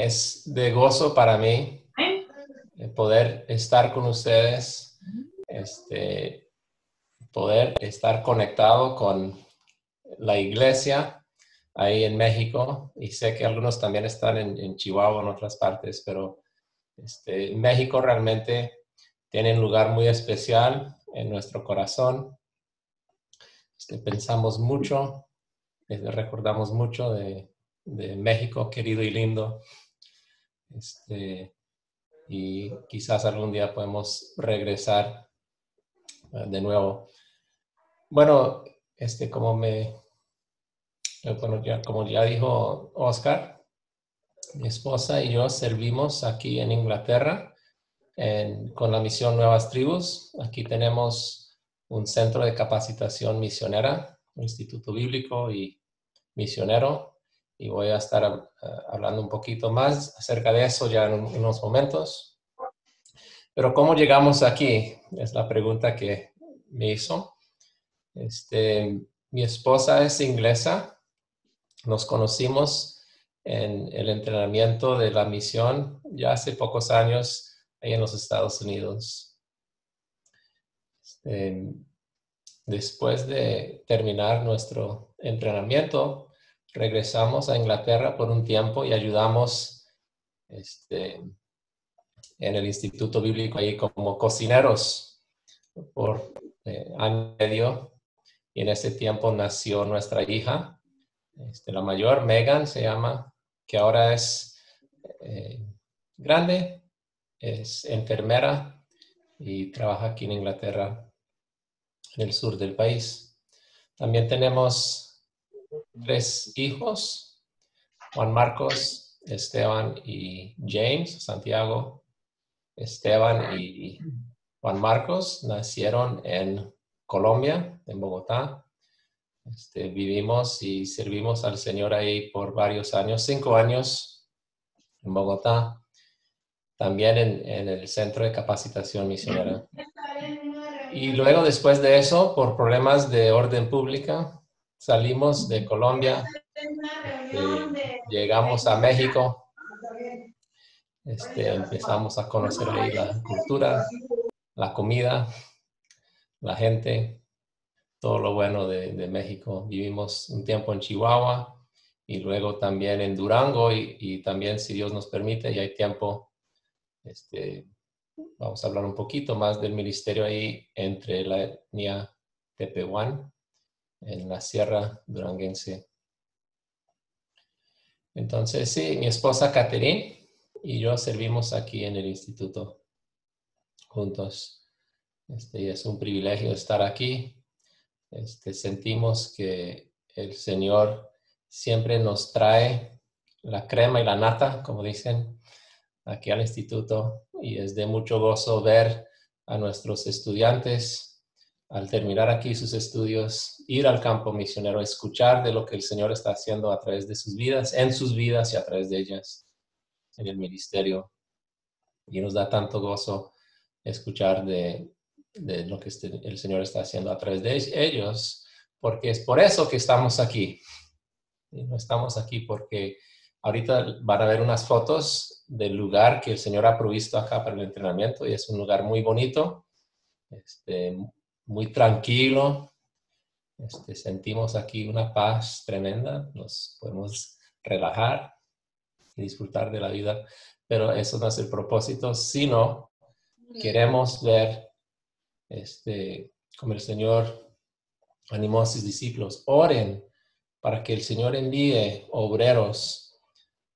Es de gozo para mí poder estar con ustedes, poder estar conectado con la iglesia ahí en México, y sé que algunos también están en Chihuahua, en otras partes, pero México realmente tiene un lugar muy especial en nuestro corazón. Pensamos mucho, recordamos mucho de México, querido y lindo. Y quizás algún día podemos regresar de nuevo. Bueno, como ya dijo Oscar, mi esposa y yo servimos aquí en Inglaterra con la misión Nuevas Tribus. Aquí tenemos un centro de capacitación misionera, un instituto bíblico y misionero, y voy a estar hablando un poquito más acerca de eso ya en unos momentos. Pero ¿cómo llegamos aquí? Es la pregunta que me hizo. Mi esposa es inglesa. Nos conocimos en el entrenamiento de la misión ya hace pocos años ahí en los Estados Unidos. Después de terminar nuestro entrenamiento, regresamos a Inglaterra por un tiempo y ayudamos en el Instituto Bíblico ahí como cocineros por año y medio. Y en ese tiempo nació nuestra hija, la mayor, Megan se llama, que ahora es grande, es enfermera y trabaja aquí en Inglaterra, en el sur del país. También tenemos 3 hijos, Juan Marcos, Esteban y James, Santiago. Esteban y Juan Marcos nacieron en Colombia, en Bogotá. Vivimos y servimos al Señor ahí por varios años, 5 años en Bogotá, también en el Centro de Capacitación Misionera. Y luego, después de eso, por problemas de orden pública, salimos de Colombia, llegamos a México, empezamos a conocer ahí la cultura, la comida, la gente, todo lo bueno de México. Vivimos un tiempo en Chihuahua y luego también en Durango y también, si Dios nos permite y hay tiempo, vamos a hablar un poquito más del ministerio ahí entre la etnia Tepehuán en la Sierra Duranguense. Entonces, sí, mi esposa Catherine y yo servimos aquí en el instituto juntos. Y es un privilegio estar aquí. Sentimos que el Señor siempre nos trae la crema y la nata, como dicen, aquí al instituto, y es de mucho gozo ver a nuestros estudiantes al terminar aquí sus estudios, ir al campo misionero, escuchar de lo que el Señor está haciendo a través de sus vidas, en sus vidas y a través de ellas, en el ministerio. Y nos da tanto gozo escuchar de lo que el Señor está haciendo a través de ellos, porque es por eso que estamos aquí. Y no estamos aquí porque ahorita van a ver unas fotos del lugar que el Señor ha provisto acá para el entrenamiento, y es un lugar muy bonito, muy tranquilo. Sentimos aquí una paz tremenda, nos podemos relajar y disfrutar de la vida, pero eso no es el propósito, sino queremos ver como el Señor animó a sus discípulos. Oren para que el Señor envíe obreros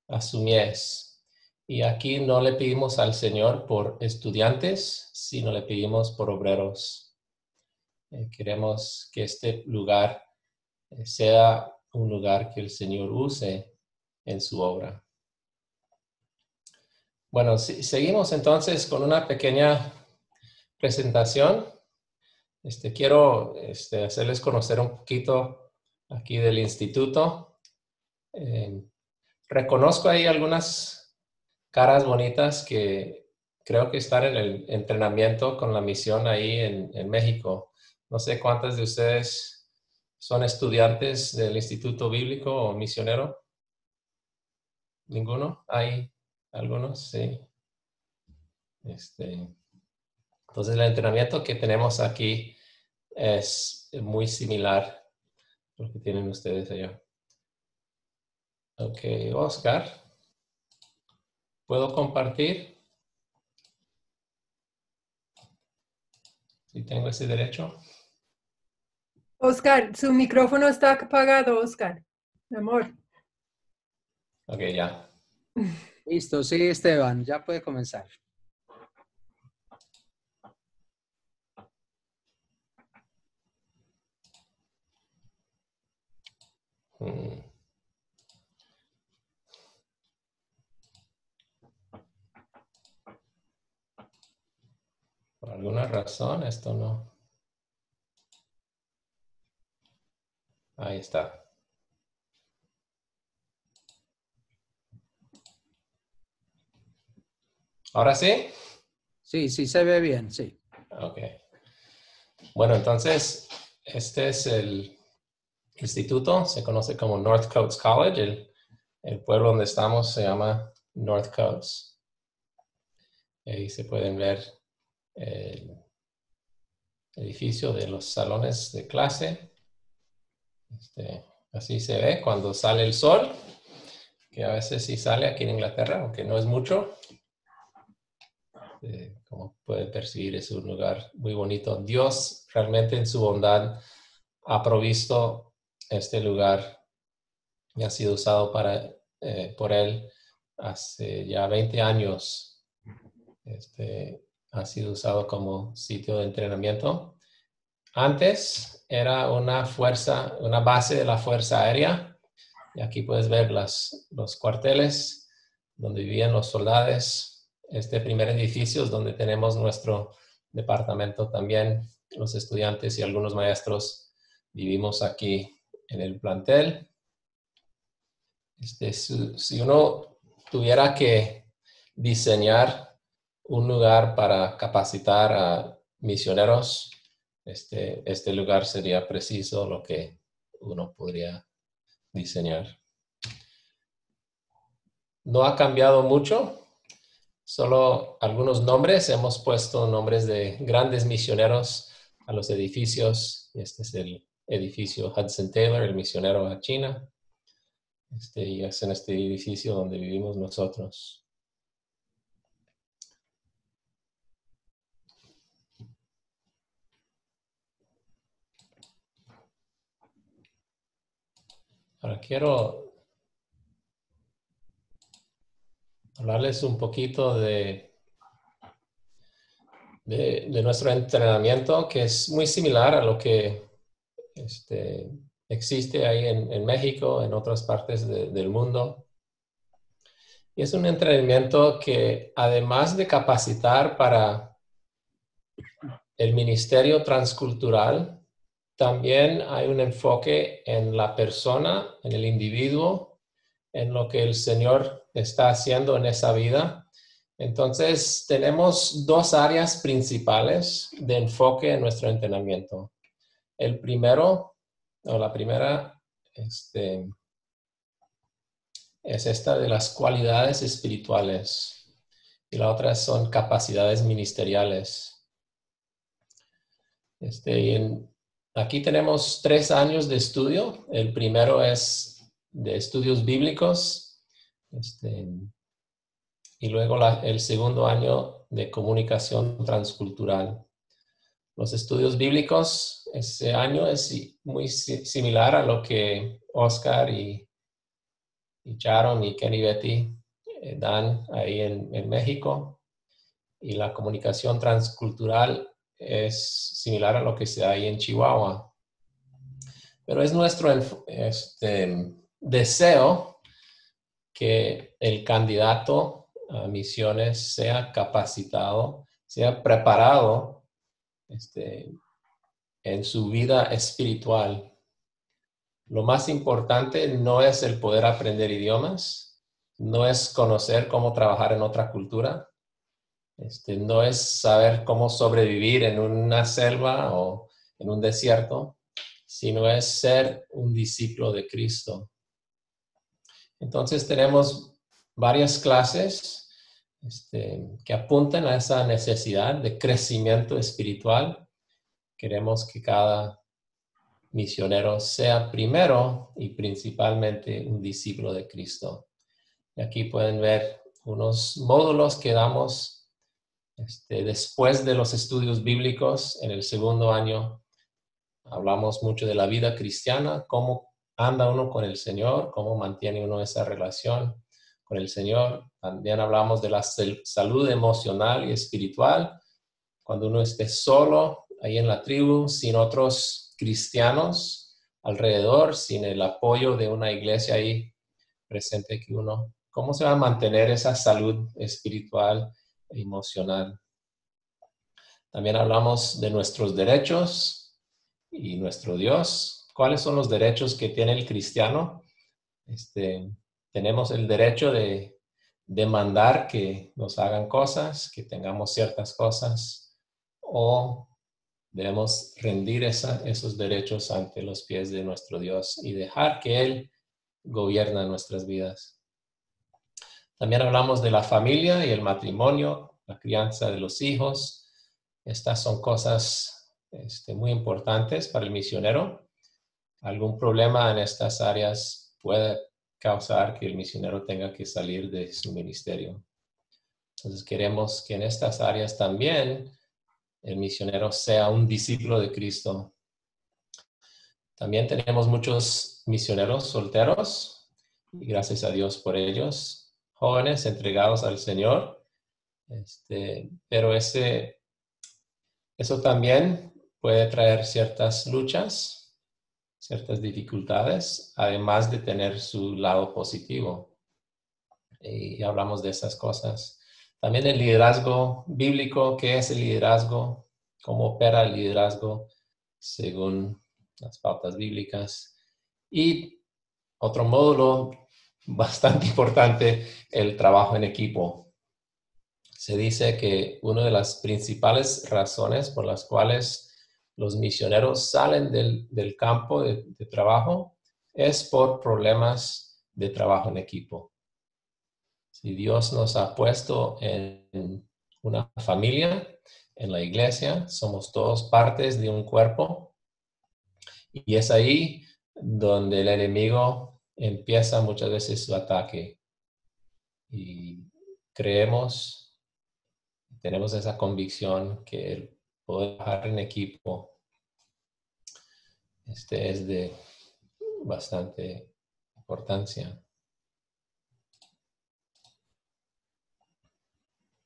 a su mies. Y aquí no le pedimos al Señor por estudiantes, sino le pedimos por obreros. Queremos que este lugar sea un lugar que el Señor use en su obra. Bueno, seguimos entonces con una pequeña presentación. Quiero hacerles conocer un poquito aquí del instituto. Reconozco ahí algunas caras bonitas que creo que están en el entrenamiento con la misión ahí en México. No sé cuántas de ustedes son estudiantes del Instituto Bíblico o misionero. ¿Ninguno? Ahí algunos, sí. Entonces el entrenamiento que tenemos aquí es muy similar a lo que tienen ustedes allá. Ok, Oscar, ¿puedo compartir? Si tengo ese derecho. Oscar, su micrófono está apagado, Oscar. Mi amor. Ok, ya. Listo, sí, Esteban, ya puede comenzar. Mm. Por alguna razón esto no. Ahí está. ¿Ahora sí? Sí, sí se ve bien, sí. Ok. Bueno, entonces, este es el instituto, se conoce como North Coast College. El pueblo donde estamos se llama North Coast. Ahí se pueden ver el edificio de los salones de clase. Así se ve cuando sale el sol, que a veces sí sale aquí en Inglaterra, aunque no es mucho. Como pueden percibir, es un lugar muy bonito. Dios realmente en su bondad ha provisto este lugar y ha sido usado por Él hace ya 20 años. Ha sido usado como sitio de entrenamiento. Antes era una base de la Fuerza Aérea. Y aquí puedes ver los cuarteles donde vivían los soldados. Este primer edificio es donde tenemos nuestro departamento también. Los estudiantes y algunos maestros vivimos aquí en el plantel. Si uno tuviera que diseñar un lugar para capacitar a misioneros, este lugar sería preciso lo que uno podría diseñar. No ha cambiado mucho, solo algunos nombres. Hemos puesto nombres de grandes misioneros a los edificios. Este es el edificio Hudson Taylor, el misionero a China. Y es en este edificio donde vivimos nosotros. Ahora quiero hablarles un poquito de nuestro entrenamiento, que es muy similar a lo que existe ahí en México, en otras partes del mundo. Y es un entrenamiento que, además de capacitar para el ministerio transcultural, también hay un enfoque en la persona, en el individuo, en lo que el Señor está haciendo en esa vida. Entonces, tenemos dos áreas principales de enfoque en nuestro entrenamiento. El primero, o la primera, es esta de las cualidades espirituales y la otra son capacidades ministeriales. Aquí tenemos 3 años de estudio. El primero es de estudios bíblicos y luego el segundo año de comunicación transcultural. Los estudios bíblicos, ese año es muy similar a lo que Oscar y Sharon y Kenny Betty dan ahí en México. Y la comunicación transcultural es similar a lo que se da ahí en Chihuahua. Pero es nuestro deseo que el candidato a misiones sea capacitado, sea preparado en su vida espiritual. Lo más importante no es el poder aprender idiomas, no es conocer cómo trabajar en otra cultura, no es saber cómo sobrevivir en una selva o en un desierto, sino es ser un discípulo de Cristo. Entonces tenemos varias clases que apuntan a esa necesidad de crecimiento espiritual. Queremos que cada misionero sea primero y principalmente un discípulo de Cristo. Y aquí pueden ver unos módulos que damos después de los estudios bíblicos. En el segundo año hablamos mucho de la vida cristiana, cómo anda uno con el Señor, cómo mantiene uno esa relación con el Señor. También hablamos de la salud emocional y espiritual, cuando uno esté solo ahí en la tribu, sin otros cristianos alrededor, sin el apoyo de una iglesia ahí presente, que uno, ¿cómo se va a mantener esa salud espiritual e emocional? También hablamos de nuestros derechos y nuestro Dios. ¿Cuáles son los derechos que tiene el cristiano? Tenemos el derecho de demandar que nos hagan cosas, que tengamos ciertas cosas, o debemos rendir esos derechos ante los pies de nuestro Dios y dejar que Él gobierne nuestras vidas. También hablamos de la familia y el matrimonio, la crianza de los hijos. Estas son cosas muy importantes para el misionero. Algún problema en estas áreas puede causar que el misionero tenga que salir de su ministerio. Entonces queremos que en estas áreas también el misionero sea un discípulo de Cristo. También tenemos muchos misioneros solteros, y gracias a Dios por ellos, jóvenes entregados al Señor. Pero eso también puede traer ciertas luchas, ciertas dificultades, además de tener su lado positivo. Y hablamos de esas cosas. También el liderazgo bíblico. ¿Qué es el liderazgo? ¿Cómo opera el liderazgo según las pautas bíblicas? Y otro módulo bastante importante, el trabajo en equipo. Se dice que una de las principales razones por las cuales los misioneros salen del campo de trabajo es por problemas de trabajo en equipo. Si Dios nos ha puesto en una familia, en la iglesia, somos todos partes de un cuerpo, y es ahí donde el enemigo empieza muchas veces su ataque. Y tenemos esa convicción que el poder trabajar en equipo es de bastante importancia.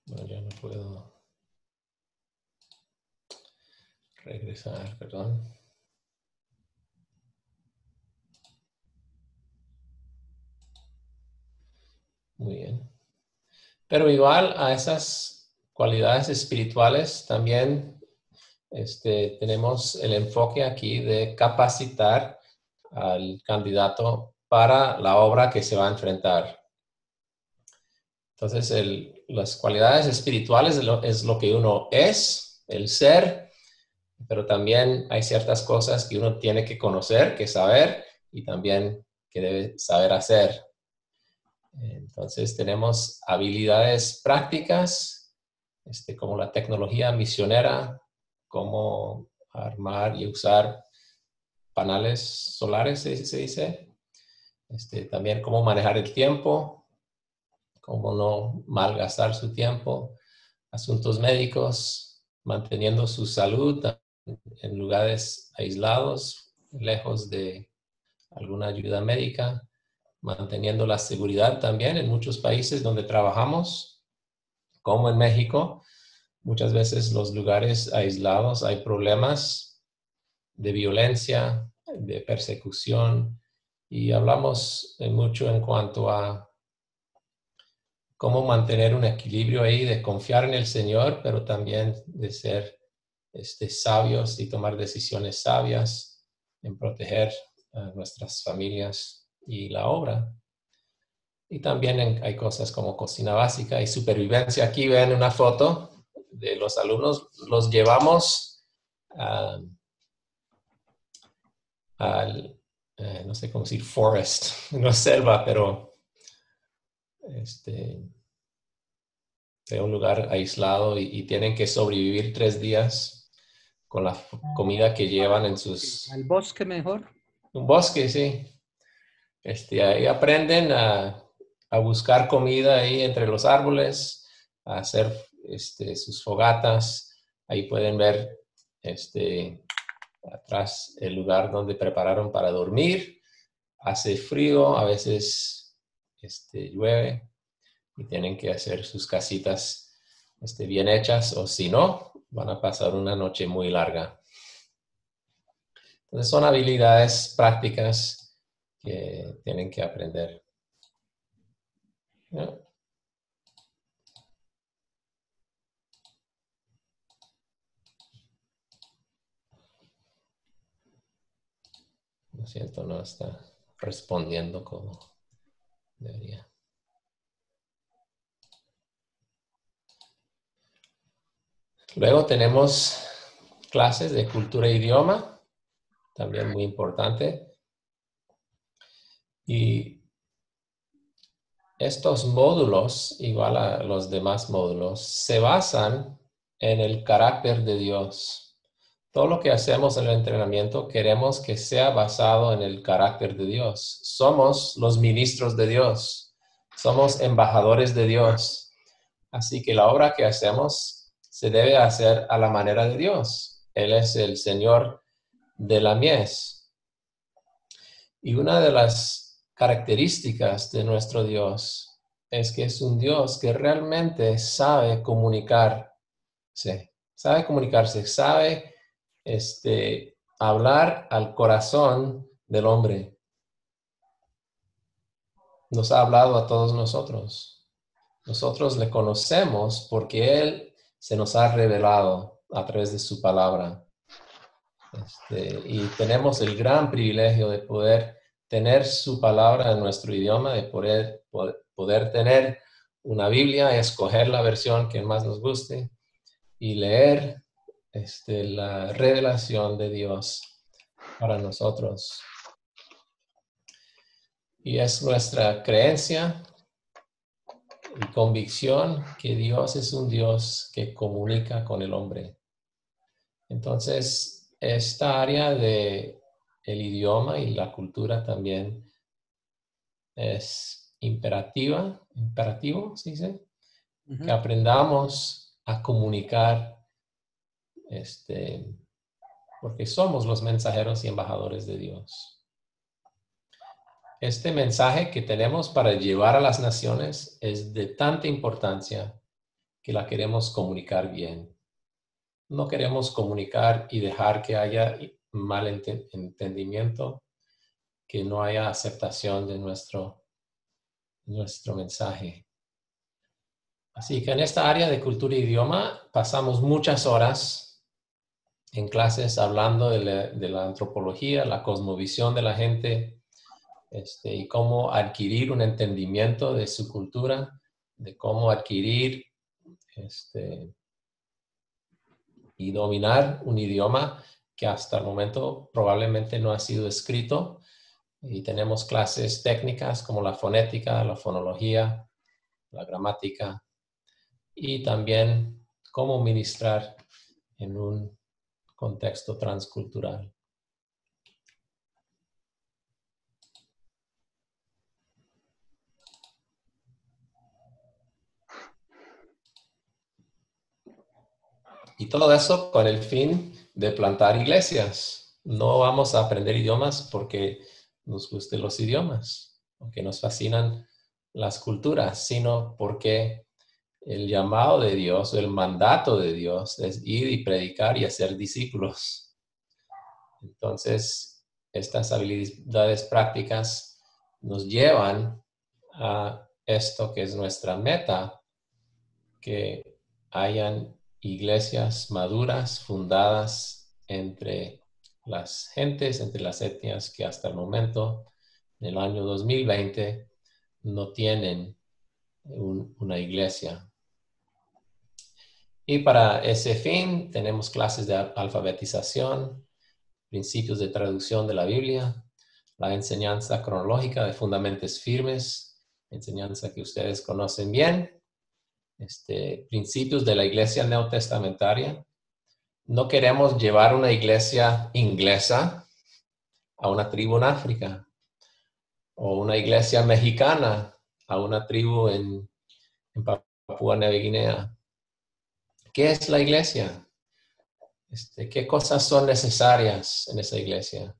No, ya no puedo regresar, perdón. Muy bien. Pero igual a esas cualidades espirituales también tenemos el enfoque aquí de capacitar al candidato para la obra que se va a enfrentar. Entonces, las cualidades espirituales es lo que uno es, el ser, pero también hay ciertas cosas que uno tiene que conocer, que saber, y también que debe saber hacer. Entonces, tenemos habilidades prácticas, como la tecnología misionera, cómo armar y usar paneles solares, se dice. También cómo manejar el tiempo, cómo no malgastar su tiempo, asuntos médicos, manteniendo su salud en lugares aislados, lejos de alguna ayuda médica, manteniendo la seguridad también en muchos países donde trabajamos, como en México. Muchas veces los lugares aislados hay problemas de violencia, de persecución, y hablamos mucho en cuanto a cómo mantener un equilibrio ahí, de confiar en el Señor, pero también de ser sabios y tomar decisiones sabias en proteger a nuestras familias y la obra. Y también hay cosas como cocina básica y supervivencia. Aquí ven una foto de los alumnos. Los llevamos al, no sé cómo decir, forest, no selva, pero de un lugar aislado y tienen que sobrevivir 3 días con la comida que llevan en sus... ¿Al bosque mejor? Un bosque, sí. Ahí aprenden a buscar comida ahí entre los árboles, a hacer sus fogatas. Ahí pueden ver atrás el lugar donde prepararon para dormir. Hace frío, a veces llueve y tienen que hacer sus casitas bien hechas, o si no, van a pasar una noche muy larga. Entonces son habilidades prácticas que tienen que aprender. ¿No? Lo siento, no está respondiendo como debería. Luego tenemos clases de cultura e idioma, también muy importante. Y estos módulos, igual a los demás módulos, se basan en el carácter de Dios. Todo lo que hacemos en el entrenamiento queremos que sea basado en el carácter de Dios. Somos los ministros de Dios. Somos embajadores de Dios. Así que la obra que hacemos se debe hacer a la manera de Dios. Él es el Señor de la mies. Y una de las características de nuestro Dios es que es un Dios que realmente sabe comunicarse, sabe hablar al corazón del hombre. Nos ha hablado a todos nosotros. Nosotros le conocemos porque Él se nos ha revelado a través de su palabra. Y tenemos el gran privilegio de poder tener su palabra en nuestro idioma, de poder tener una Biblia, escoger la versión que más nos guste y leer la revelación de Dios para nosotros. Y es nuestra creencia y convicción que Dios es un Dios que comunica con el hombre. Entonces, esta área de el idioma y la cultura también es imperativo, ¿sí dice? Uh-huh. Que aprendamos a comunicar, porque somos los mensajeros y embajadores de Dios. Este mensaje que tenemos para llevar a las naciones es de tanta importancia que la queremos comunicar bien. No queremos comunicar y dejar que haya mal entendimiento, que no haya aceptación de nuestro mensaje. Así que en esta área de cultura e idioma pasamos muchas horas en clases hablando de la antropología, la cosmovisión de la gente, y cómo adquirir un entendimiento de su cultura, de cómo adquirir y dominar un idioma que hasta el momento probablemente no ha sido escrito. Y tenemos clases técnicas como la fonética, la fonología, la gramática y también cómo ministrar en un contexto transcultural. Y todo eso con el fin de plantar iglesias. No vamos a aprender idiomas porque nos gusten los idiomas, porque nos fascinan las culturas, sino porque el llamado de Dios, el mandato de Dios es ir y predicar y hacer discípulos. Entonces, estas habilidades prácticas nos llevan a esto que es nuestra meta, que hayan iglesias maduras fundadas entre las gentes, entre las etnias que hasta el momento, en el año 2020, no tienen una iglesia. Y para ese fin tenemos clases de alfabetización, principios de traducción de la Biblia, la enseñanza cronológica de fundamentos firmes, enseñanza que ustedes conocen bien, principios de la iglesia neotestamentaria. No queremos llevar una iglesia inglesa a una tribu en África, o una iglesia mexicana a una tribu en Papúa Nueva Guinea. ¿Qué es la iglesia? ¿Qué cosas son necesarias en esa iglesia?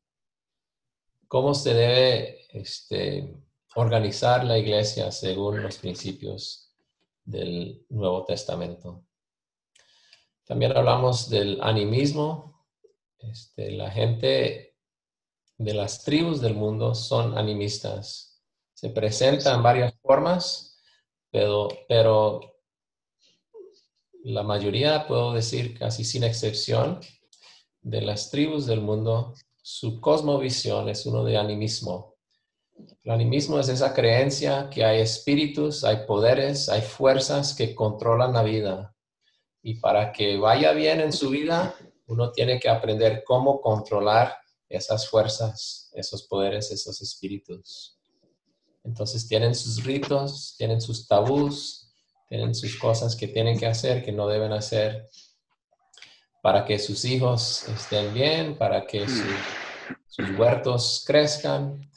¿Cómo se debe organizar la iglesia según los principios del Nuevo Testamento? También hablamos del animismo. La gente de las tribus del mundo son animistas. Se presentan en varias formas, pero la mayoría, puedo decir casi sin excepción, de las tribus del mundo, su cosmovisión es uno de animismo. El animismo es esa creencia que hay espíritus, hay poderes, hay fuerzas que controlan la vida. Y para que vaya bien en su vida, uno tiene que aprender cómo controlar esas fuerzas, esos poderes, esos espíritus. Entonces tienen sus ritos, tienen sus tabús, tienen sus cosas que tienen que hacer, que no deben hacer, para que sus hijos estén bien, para que sus huertos crezcan,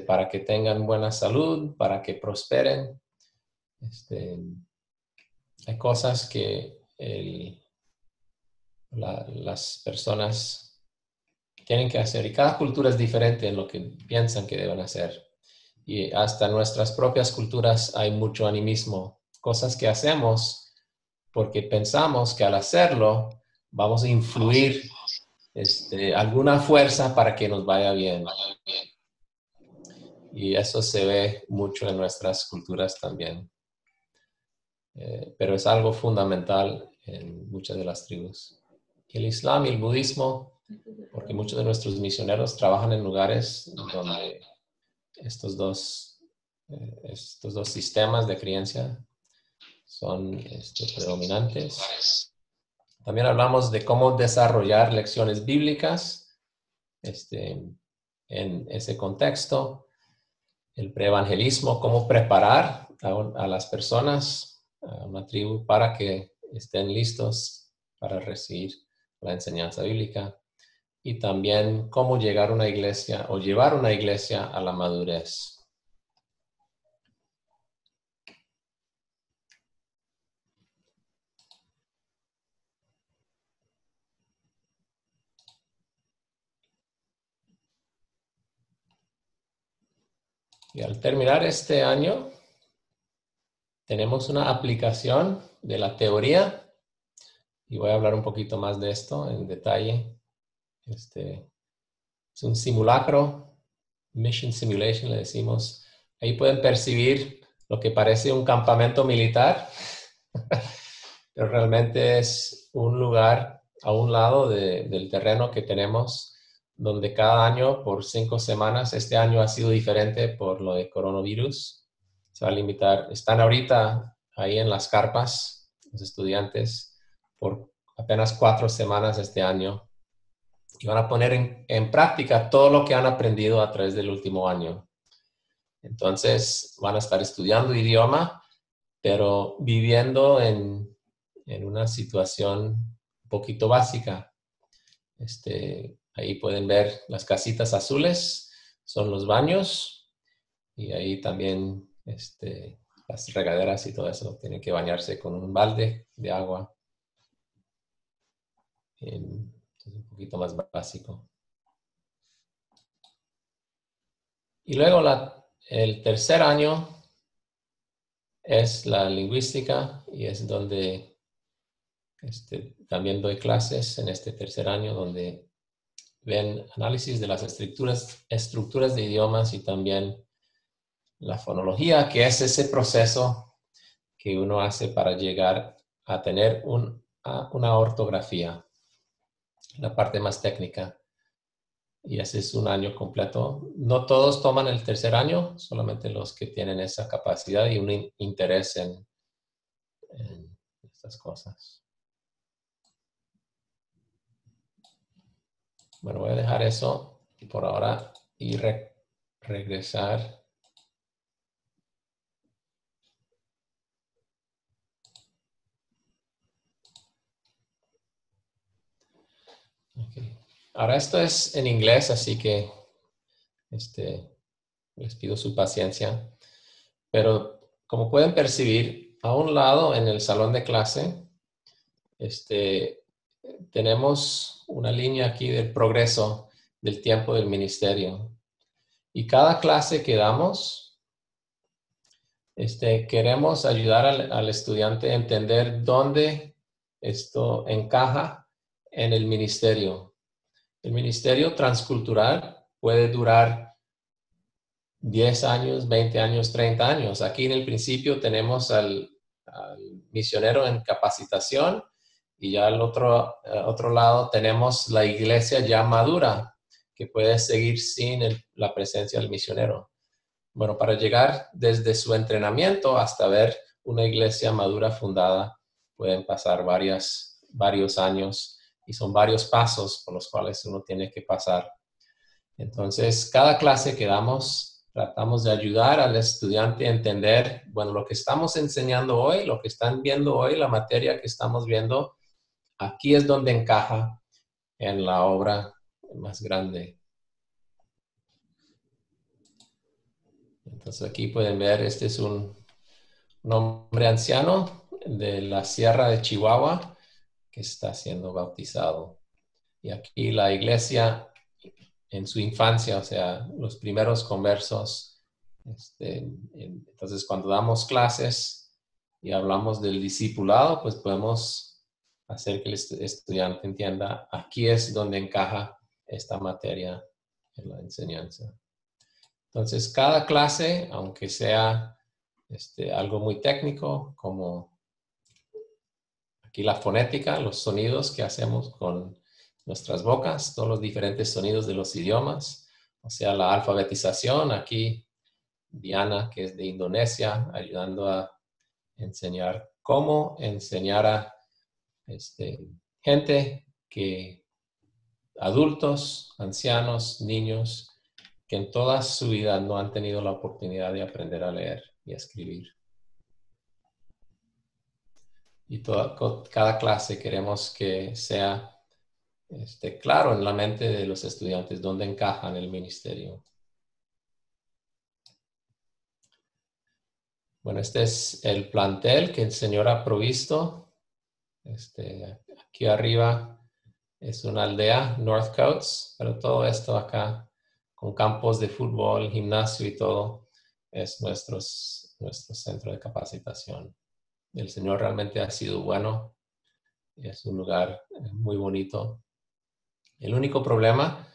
para que tengan buena salud, para que prosperen. Hay cosas que las personas tienen que hacer, y cada cultura es diferente en lo que piensan que deben hacer. Y hasta en nuestras propias culturas hay mucho animismo, cosas que hacemos porque pensamos que al hacerlo vamos a influir alguna fuerza para que nos vaya bien. Y eso se ve mucho en nuestras culturas también. Pero es algo fundamental en muchas de las tribus. El Islam y el budismo, porque muchos de nuestros misioneros trabajan en lugares donde estos dos sistemas de creencia son predominantes. También hablamos de cómo desarrollar lecciones bíblicas en ese contexto. El preevangelismo, cómo preparar a las personas, a una tribu, para que estén listos para recibir la enseñanza bíblica. Y también cómo llegar a una iglesia o llevar una iglesia a la madurez. Y al terminar este año, tenemos una aplicación de la teoría, y voy a hablar un poquito más de esto en detalle. Es un simulacro, mission simulation le decimos. Ahí pueden percibir lo que parece un campamento militar, pero realmente es un lugar a un lado del terreno que tenemos, donde cada año por 5 semanas, este año ha sido diferente por lo de coronavirus, se va a limitar. Están ahorita ahí en las carpas los estudiantes por apenas 4 semanas este año, y van a poner en práctica todo lo que han aprendido a través del último año. Entonces van a estar estudiando idioma, pero viviendo en una situación un poquito básica. Ahí pueden ver las casitas azules, son los baños, y ahí también las regaderas y todo eso. Tienen que bañarse con un balde de agua. Es un poquito más básico. Y luego el tercer año es la lingüística, y es donde también doy clases en este tercer año, donde ven análisis de las estructuras de idiomas, y también la fonología, que es ese proceso que uno hace para llegar a tener una ortografía, la parte más técnica. Y ese es un año completo. No todos toman el tercer año, solamente los que tienen esa capacidad y un interés en estas cosas. Bueno, voy a dejar eso por ahora y regresar Ahora esto es en inglés, así que les pido su paciencia. Pero como pueden percibir, a un lado en el salón de clase, tenemos una línea aquí del progreso del tiempo del ministerio. Y cada clase que damos, queremos ayudar al estudiante a entender dónde esto encaja en el ministerio. El ministerio transcultural puede durar 10 años, 20 años, 30 años. Aquí en el principio tenemos al misionero en capacitación y ya al otro lado tenemos la iglesia ya madura que puede seguir sin la presencia del misionero. Bueno, para llegar desde su entrenamiento hasta ver una iglesia madura fundada, pueden pasar varios años y son varios pasos por los cuales uno tiene que pasar. Entonces, cada clase que damos, tratamos de ayudar al estudiante a entender, bueno, lo que estamos enseñando hoy, lo que están viendo hoy, la materia que estamos viendo, aquí es donde encaja en la obra más grande. Entonces aquí pueden ver, este es un hombre anciano de la Sierra de Chihuahua que está siendo bautizado. Y aquí la iglesia en su infancia, o sea, los primeros conversos. Entonces cuando damos clases y hablamos del discipulado, pues podemos hacer que el estudiante entienda, aquí es donde encaja esta materia en la enseñanza. Entonces, cada clase, aunque sea algo muy técnico, como aquí la fonética, los sonidos que hacemos con nuestras bocas, todos los diferentes sonidos de los idiomas, o sea, la alfabetización, aquí Diana, que es de Indonesia, ayudando a enseñar cómo enseñar a gente adultos, ancianos, niños, que en toda su vida no han tenido la oportunidad de aprender a leer y a escribir. Y cada clase queremos que sea claro en la mente de los estudiantes dónde encaja en el ministerio. Bueno, este es el plantel que el Señor ha provisto. Aquí arriba es una aldea, North Coats, pero todo esto acá con campos de fútbol, gimnasio y todo, es nuestro centro de capacitación. El Señor realmente ha sido bueno. Es un lugar muy bonito. El único problema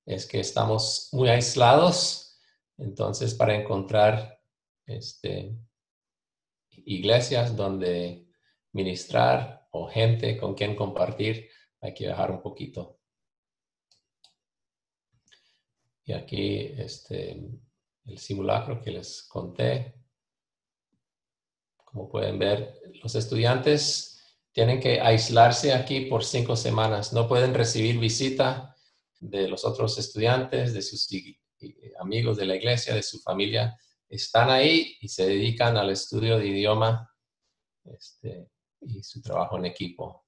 es que estamos muy aislados. Entonces, para encontrar iglesias donde ministrar o gente con quien compartir, hay que viajar un poquito. Y aquí el simulacro que les conté. Como pueden ver, los estudiantes tienen que aislarse aquí por 5 semanas. No pueden recibir visita de los otros estudiantes, de sus amigos de la iglesia, de su familia. Están ahí y se dedican al estudio de idioma y su trabajo en equipo.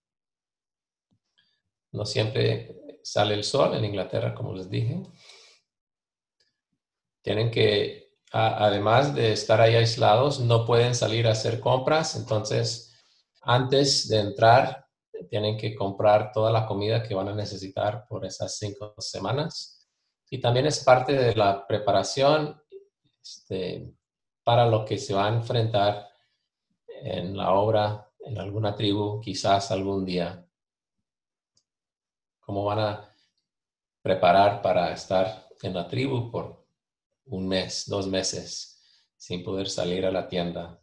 No siempre sale el sol en Inglaterra, como les dije. Tienen que, además de estar ahí aislados, no pueden salir a hacer compras. Entonces, antes de entrar, tienen que comprar toda la comida que van a necesitar por esas 5 semanas. Y también es parte de la preparación para lo que se va a enfrentar en la obra, en alguna tribu, quizás algún día. Cómo van a preparar para estar en la tribu por 1 mes, 2 meses, sin poder salir a la tienda.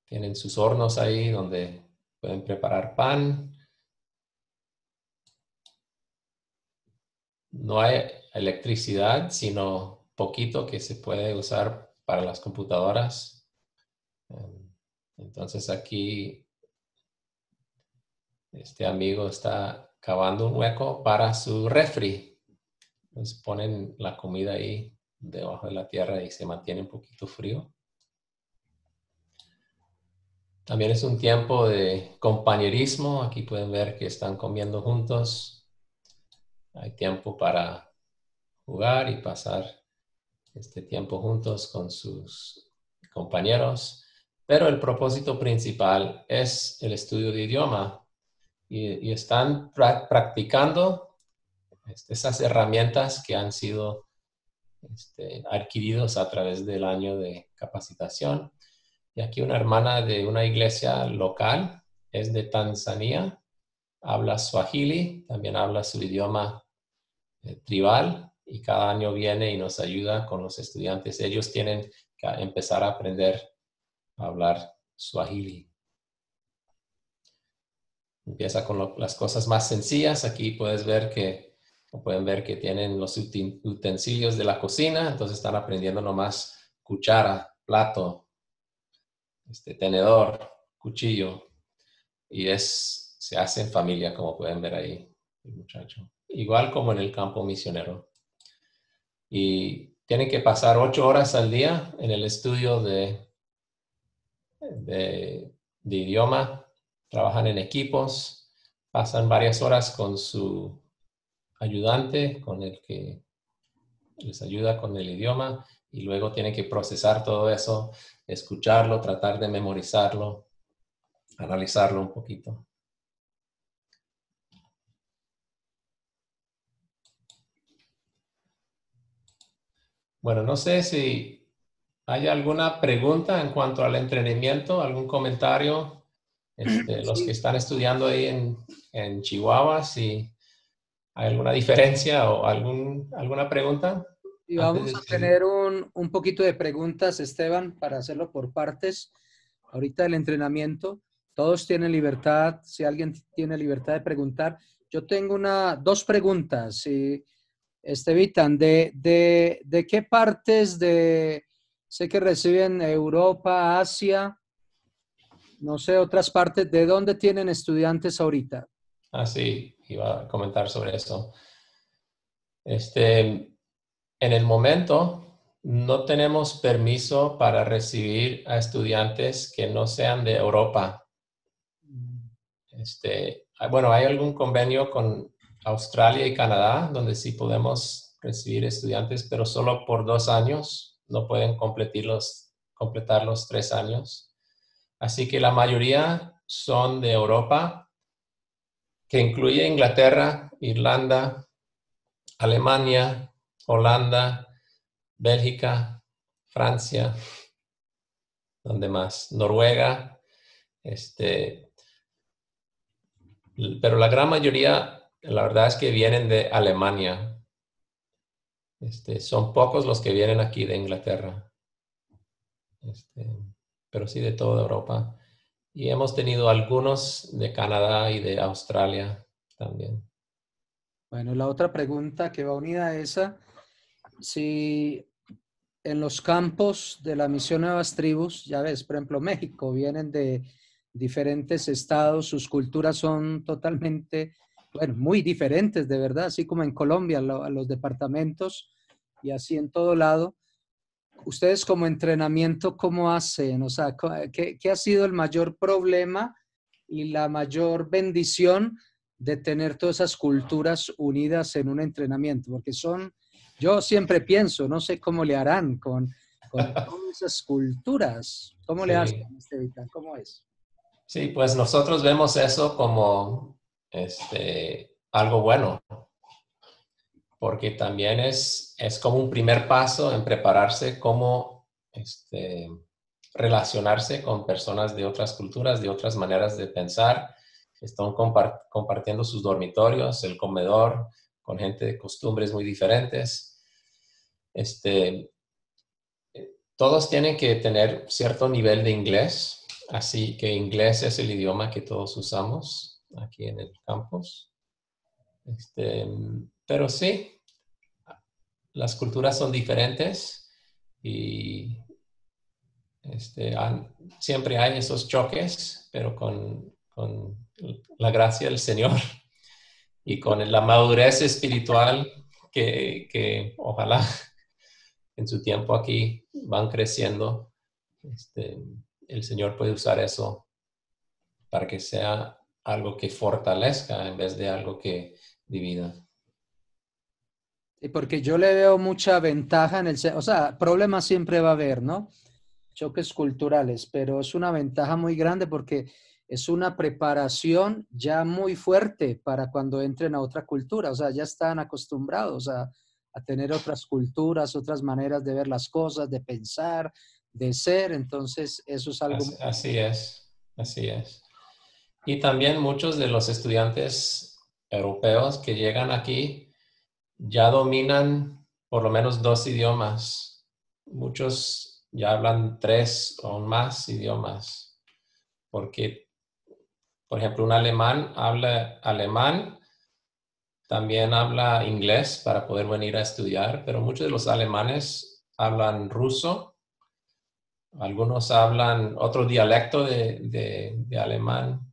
Tienen sus hornos ahí donde pueden preparar pan. No hay electricidad, sino poquito que se puede usar para las computadoras. Entonces aquí este amigo está cavando un hueco para su refri. Entonces ponen la comida ahí debajo de la tierra y se mantiene un poquito frío. También es un tiempo de compañerismo. Aquí pueden ver que están comiendo juntos. Hay tiempo para jugar y pasar este tiempo juntos con sus compañeros. Pero el propósito principal es el estudio de idioma y están practicando esas herramientas que han sido adquiridos a través del año de capacitación. Y aquí una hermana de una iglesia local, es de Tanzania, habla Swahili, también habla su idioma tribal y cada año viene y nos ayuda con los estudiantes. Ellos tienen que empezar a aprender a hablar Swahili. Empieza con las cosas más sencillas. Aquí pueden ver que tienen los utensilios de la cocina, entonces están aprendiendo nomás cuchara, plato, tenedor, cuchillo, y se hace en familia, como pueden ver ahí el muchacho. Igual como en el campo misionero. Y tienen que pasar 8 horas al día en el estudio de idioma, trabajan en equipos, pasan varias horas con su ayudante, con el que les ayuda con el idioma, y luego tienen que procesar todo eso, escucharlo, tratar de memorizarlo, analizarlo un poquito. Bueno, no sé si hay alguna pregunta en cuanto al entrenamiento, algún comentario. Los que están estudiando ahí en Chihuahua, si hay alguna diferencia o alguna pregunta. Y Antes vamos de a seguir. tener un poquito de preguntas, Esteban, para hacerlo por partes. Ahorita el entrenamiento, todos tienen libertad, si alguien tiene libertad de preguntar. Yo tengo dos preguntas, Estevitan, ¿de qué partes sé que reciben Europa, Asia, no sé, otras partes, ¿de dónde tienen estudiantes ahorita? Sí, iba a comentar sobre eso. En el momento no tenemos permiso para recibir a estudiantes que no sean de Europa. Bueno, hay algún convenio con Australia y Canadá donde sí podemos recibir estudiantes, pero solo por 2 años. No pueden completar los 3 años. Así que la mayoría son de Europa, que incluye Inglaterra, Irlanda, Alemania, Holanda, Bélgica, Francia, ¿dónde más? Noruega, pero la gran mayoría, la verdad es que vienen de Alemania. Son pocos los que vienen aquí de Inglaterra, pero sí de toda Europa. Y hemos tenido algunos de Canadá y de Australia también. Bueno, la otra pregunta que va unida a esa, si en los campos de la misión Nuevas Tribus, ya ves, por ejemplo, México, vienen de diferentes estados, sus culturas son totalmente, bueno, muy diferentes, de verdad, así como en Colombia, a los departamentos y así en todo lado. Ustedes como entrenamiento, ¿cómo hacen? O sea, ¿qué ha sido el mayor problema y la mayor bendición de tener todas esas culturas unidas en un entrenamiento? Porque yo siempre pienso, no sé cómo le harán con todas esas culturas. ¿Cómo le hacen, Sí, Esteban? ¿Cómo es? sí, pues nosotros vemos eso como algo bueno, porque también es como un primer paso en prepararse cómo relacionarse con personas de otras culturas, de otras maneras de pensar. Están compartiendo sus dormitorios, el comedor, con gente de costumbres muy diferentes. Todos tienen que tener cierto nivel de inglés, así que inglés es el idioma que todos usamos aquí en el campus. Pero sí, las culturas son diferentes y siempre hay esos choques, pero con la gracia del Señor y con la madurez espiritual que ojalá en su tiempo aquí van creciendo, el Señor puede usar eso para que sea algo que fortalezca en vez de algo que divida. Y porque yo le veo mucha ventaja en o sea, problemas siempre va a haber, ¿no? Choques culturales, pero es una ventaja muy grande porque es una preparación ya muy fuerte para cuando entren a otra cultura, o sea, ya están acostumbrados a tener otras culturas, otras maneras de ver las cosas, de pensar, de ser, entonces eso es algo... Así es, así es. Y también muchos de los estudiantes europeos que llegan aquí ya dominan por lo menos 2 idiomas. Muchos ya hablan 3 o más idiomas, porque, por ejemplo, un alemán habla alemán, también habla inglés para poder venir a estudiar, pero muchos de los alemanes hablan ruso, algunos hablan otro dialecto de alemán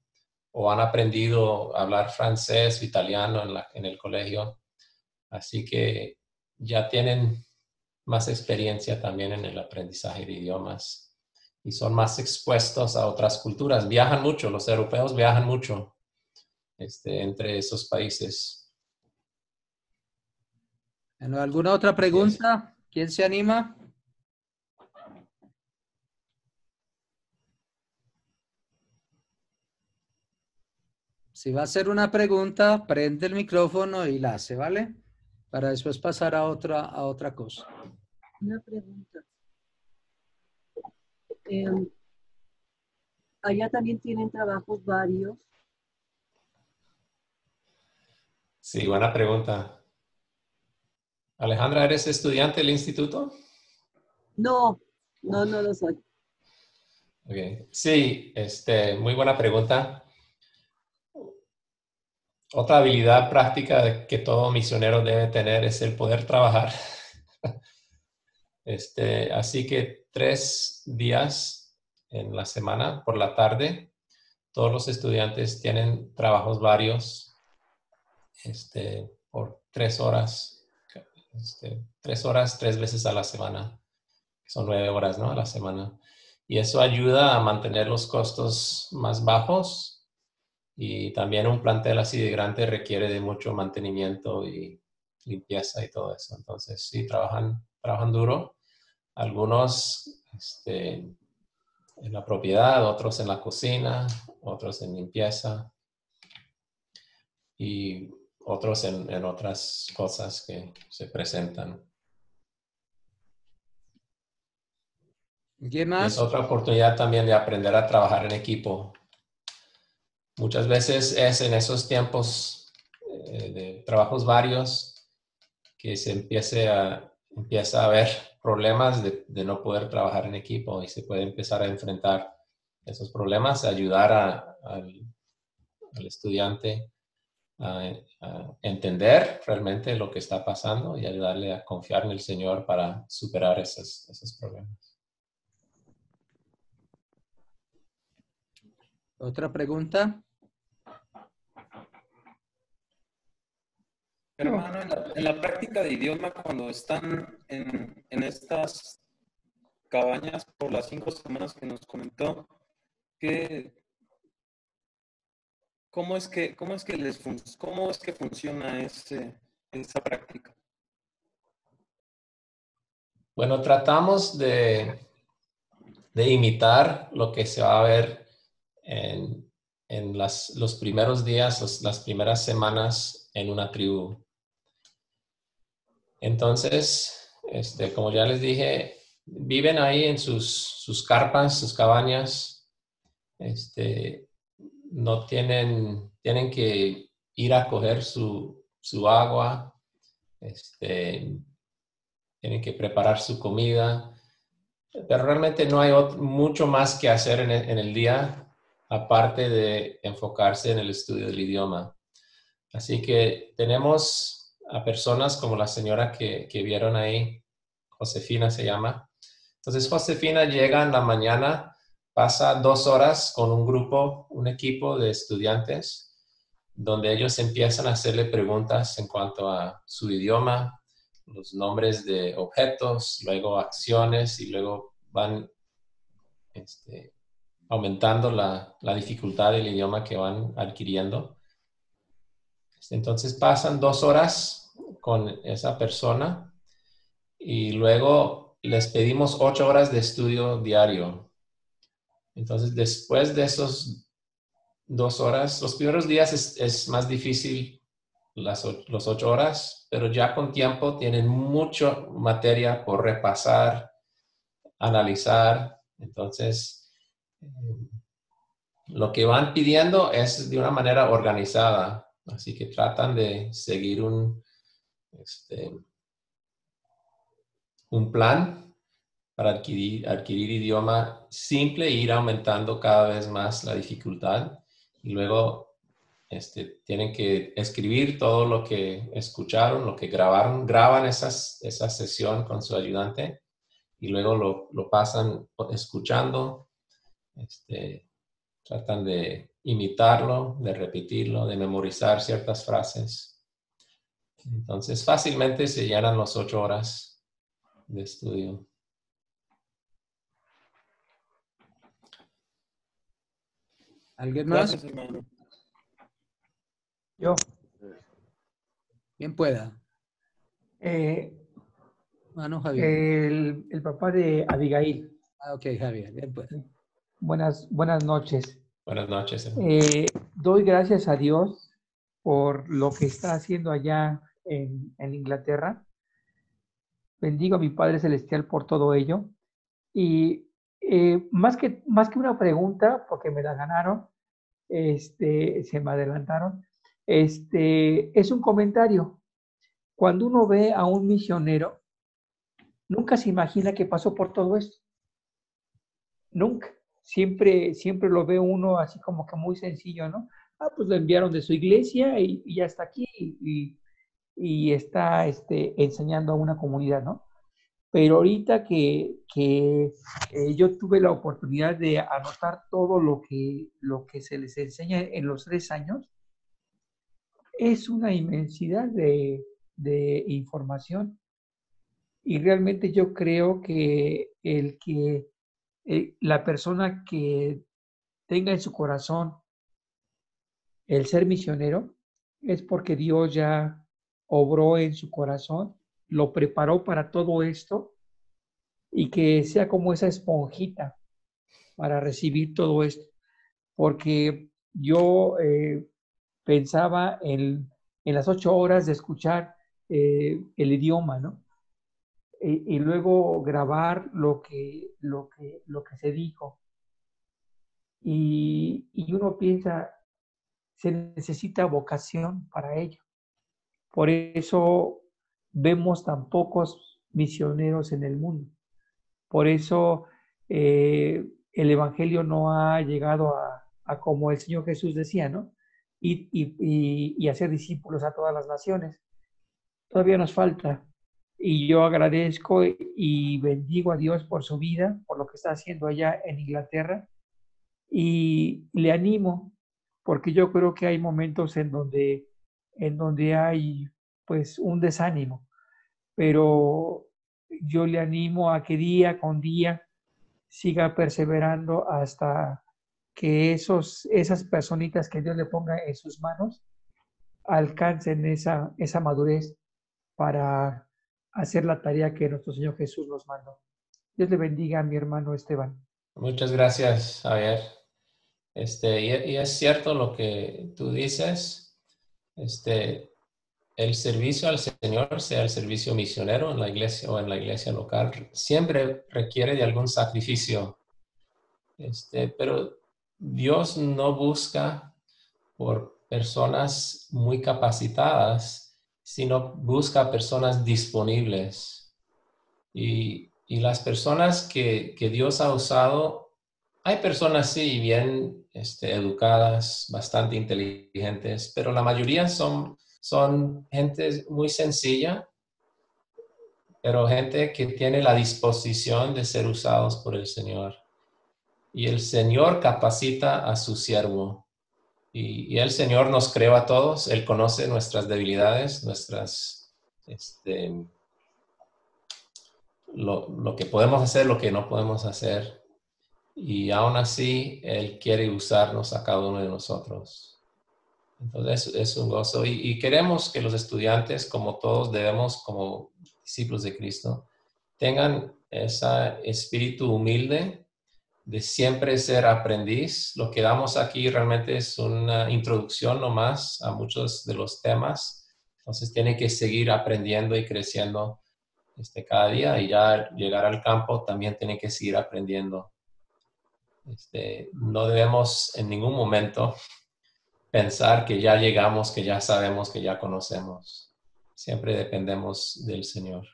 o han aprendido a hablar francés o italiano en el colegio. Así que ya tienen más experiencia también en el aprendizaje de idiomas y son más expuestos a otras culturas. Viajan mucho, los europeos viajan mucho entre esos países. Bueno, ¿alguna otra Así es. pregunta? ¿Quién se anima? Si va a hacer una pregunta, prende el micrófono y la hace, ¿vale? Para después pasar a otra cosa. Una pregunta. Eh, allá también tienen trabajos varios. Sí, buena pregunta. Alejandra, ¿eres estudiante del instituto? No, no lo soy. Okay. Sí, muy buena pregunta. Otra habilidad práctica que todo misionero debe tener es el poder trabajar. Así que 3 días en la semana, por la tarde, todos los estudiantes tienen trabajos varios, por 3 horas, 3 horas, 3 veces a la semana, que son 9 horas, ¿no? A la semana. Y eso ayuda a mantener los costos más bajos y también un plantel así de grande requiere de mucho mantenimiento y limpieza y todo eso. Entonces, sí, trabajan duro. Algunos en la propiedad, otros en la cocina, otros en limpieza y otros en otras cosas que se presentan. ¿Quién Y es más? otra oportunidad también de aprender a trabajar en equipo. Muchas veces es en esos tiempos de trabajos varios que se empieza a haber problemas de no poder trabajar en equipo y se puede empezar a enfrentar esos problemas, ayudar al estudiante a entender realmente lo que está pasando y ayudarle a confiar en el Señor para superar esos problemas. ¿Otra pregunta? Hermano, en la práctica de idioma, cuando están en estas cabañas por las 5 semanas que nos comentó, ¿qué, cómo es que cómo es que funciona esa práctica? Bueno, tratamos de imitar lo que se va a ver en los primeros días, las primeras semanas en una tribu. Entonces, como ya les dije, viven ahí en sus carpas, sus cabañas. No tienen que ir a coger su agua, tienen que preparar su comida, pero realmente no hay mucho más que hacer en el día, aparte de enfocarse en el estudio del idioma. Así que tenemos a personas como la señora que vieron ahí, Josefina se llama. Entonces Josefina llega en la mañana, pasa 2 horas con un equipo de estudiantes, donde ellos empiezan a hacerle preguntas en cuanto a su idioma, los nombres de objetos, luego acciones y luego van aumentando la dificultad del idioma que van adquiriendo. Entonces pasan 2 horas con esa persona y luego les pedimos 8 horas de estudio diario. Entonces, después de esos 2 horas, los primeros días es más difícil las 8 horas, pero ya con tiempo tienen mucha materia por repasar, analizar. Entonces, lo que van pidiendo es de una manera organizada, así que tratan de seguir un plan para adquirir idioma simple e ir aumentando cada vez más la dificultad. Y luego tienen que escribir todo lo que escucharon, lo que grabaron. Graban esa sesión con su ayudante y luego lo pasan escuchando. Tratan de imitarlo, de repetirlo, de memorizar ciertas frases. Entonces, fácilmente se llenan las 8 horas de estudio. ¿Alguien más? Gracias, hermano. Yo, Bien pueda. eh, Mano Javier. el papá de Abigail. Ah, ok, Javier, bien pueda. Buenas noches. Buenas noches, hermano. Doy gracias a Dios por lo que está haciendo allá en Inglaterra. Bendigo a mi Padre Celestial por todo ello. Y más que una pregunta, porque me la ganaron, se me adelantaron, es un comentario. Cuando uno ve a un misionero, nunca se imagina que pasó por todo esto. Nunca. Siempre lo ve uno así como que muy sencillo, ¿no? Pues lo enviaron de su iglesia y ya está aquí y está enseñando a una comunidad, ¿no? Pero ahorita que yo tuve la oportunidad de anotar todo lo que se les enseña en los 3 años, es una inmensidad de información. Y realmente yo creo que la persona que tenga en su corazón el ser misionero es porque Dios ya obró en su corazón, lo preparó para todo esto y que sea como esa esponjita para recibir todo esto. Porque yo pensaba en las 8 horas de escuchar el idioma, ¿no? Y luego grabar lo que se dijo. Y uno piensa, se necesita vocación para ello. Por eso vemos tan pocos misioneros en el mundo. Por eso el Evangelio no ha llegado a como el Señor Jesús decía, ¿no? Y hacer discípulos a todas las naciones. Todavía nos falta. Y yo agradezco y bendigo a Dios por su vida, por lo que está haciendo allá en Inglaterra. Y le animo, porque yo creo que hay momentos en donde hay pues un desánimo. Pero yo le animo a que día con día siga perseverando hasta que esas personitas que Dios le ponga en sus manos alcancen esa madurez para hacer la tarea que nuestro Señor Jesús nos mandó. Dios le bendiga a mi hermano Esteban. Muchas gracias, Javier. Y es cierto lo que tú dices. El servicio al Señor, sea el servicio misionero en la iglesia o en la iglesia local, siempre requiere de algún sacrificio. Pero Dios no busca por personas muy capacitadas, sino busca personas disponibles. Y las personas que Dios ha usado, hay personas sí bien educadas, bastante inteligentes, pero la mayoría son gente muy sencilla, pero gente que tiene la disposición de ser usados por el Señor. Y el Señor capacita a su siervo. Y el Señor nos creó a todos. Él conoce nuestras debilidades, lo que podemos hacer, lo que no podemos hacer. y aún así Él quiere usarnos a cada uno de nosotros. Entonces es un gozo y queremos que los estudiantes, como todos debemos, como discípulos de Cristo, tengan ese espíritu humilde de siempre ser aprendiz. Lo que damos aquí realmente es una introducción nomás a muchos de los temas. Entonces tienen que seguir aprendiendo y creciendo cada día, y ya llegar al campo también tienen que seguir aprendiendo. No debemos en ningún momento pensar que ya llegamos, que ya sabemos, que ya conocemos. Siempre dependemos del Señor.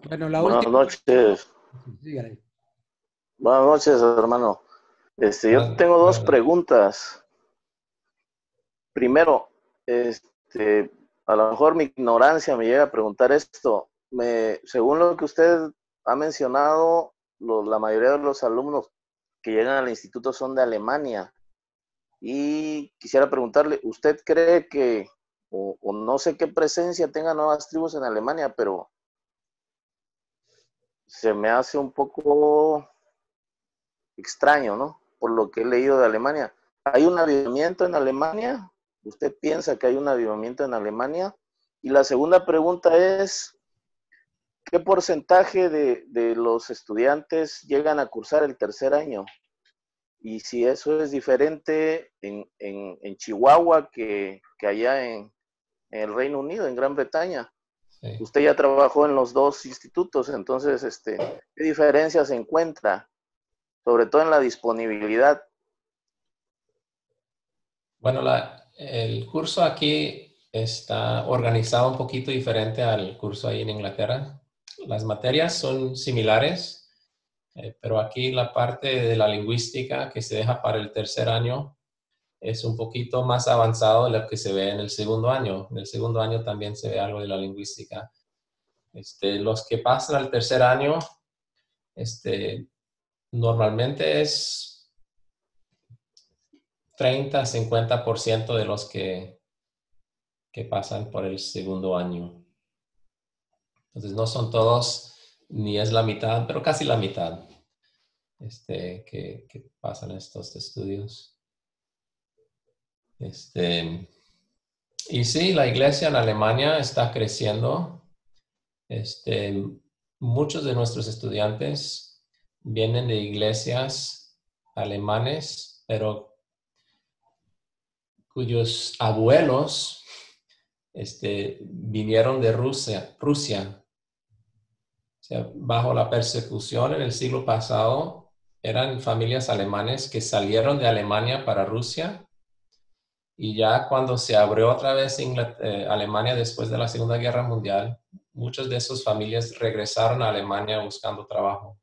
Bueno, la Buenas última. noches. Dígale. Buenas noches, hermano. Yo tengo dos preguntas. Primero, a lo mejor mi ignorancia me llega a preguntar esto. Según lo que usted ha mencionado, la mayoría de los alumnos que llegan al instituto son de Alemania. Y quisiera preguntarle, ¿usted cree que, o no sé qué presencia tenga Nuevas Tribus en Alemania, pero se me hace un poco extraño, ¿no? Por lo que he leído de Alemania. ¿Hay un avivamiento en Alemania? ¿Usted piensa que hay un avivamiento en Alemania? Y la segunda pregunta es, ¿qué porcentaje de los estudiantes llegan a cursar el tercer año? Y si eso es diferente en Chihuahua que allá en el Reino Unido, en Gran Bretaña. Sí. Usted ya trabajó en los dos institutos, entonces, ¿qué diferencia se encuentra? Sobre todo en la disponibilidad. Bueno, el curso aquí está organizado un poquito diferente al curso ahí en Inglaterra. Las materias son similares, pero aquí la parte de la lingüística que se deja para el tercer año es un poquito más avanzado de lo que se ve en el segundo año. En el segundo año también se ve algo de la lingüística. Los que pasan al tercer año, normalmente es 30-50% de los que pasan por el segundo año. Entonces no son todos, ni es la mitad, pero casi la mitad que pasan estos estudios. Y sí, la iglesia en Alemania está creciendo. Muchos de nuestros estudiantes vienen de iglesias alemanes, pero cuyos abuelos vinieron de Rusia. O sea, bajo la persecución en el siglo pasado, eran familias alemanes que salieron de Alemania para Rusia. Y ya cuando se abrió otra vez Alemania después de la Segunda Guerra Mundial, muchas de esas familias regresaron a Alemania buscando trabajo.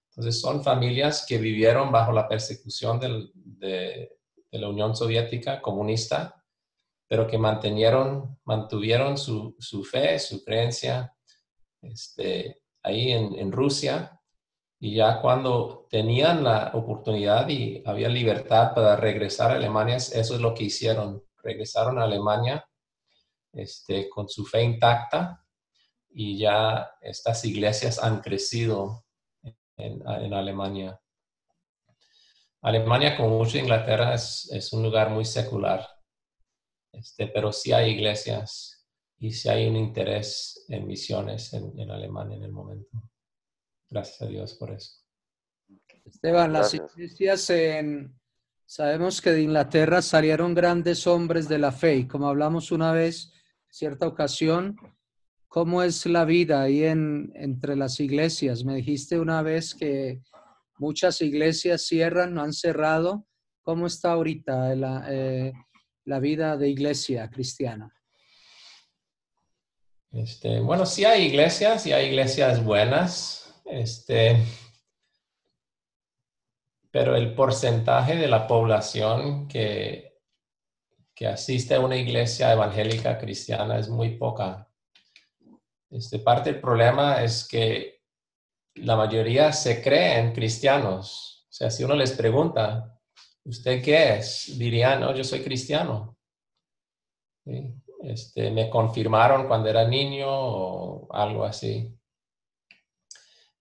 Entonces son familias que vivieron bajo la persecución de la Unión Soviética comunista, pero que mantuvieron su fe, su creencia ahí en Rusia. Y ya cuando tenían la oportunidad y había libertad para regresar a Alemania, eso es lo que hicieron. Regresaron a Alemania con su fe intacta, y ya estas iglesias han crecido en Alemania. Alemania, como mucho Inglaterra, es un lugar muy secular, pero sí hay iglesias y sí hay un interés en misiones en Alemania en el momento. Gracias a Dios por eso. Esteban, Gracias. las iglesias sabemos que de Inglaterra salieron grandes hombres de la fe, y como hablamos una vez, cierta ocasión, ¿cómo es la vida ahí entre las iglesias? Me dijiste una vez que muchas iglesias cierran, no han cerrado. ¿Cómo está ahorita la vida de iglesia cristiana? Bueno, sí hay iglesias buenas, pero el porcentaje de la población que asiste a una iglesia evangélica cristiana es muy poca. Parte del problema es que la mayoría se creen cristianos. O sea, si uno les pregunta, ¿usted qué es? Dirían, no, yo soy cristiano. ¿Sí? Me confirmaron cuando era niño o algo así.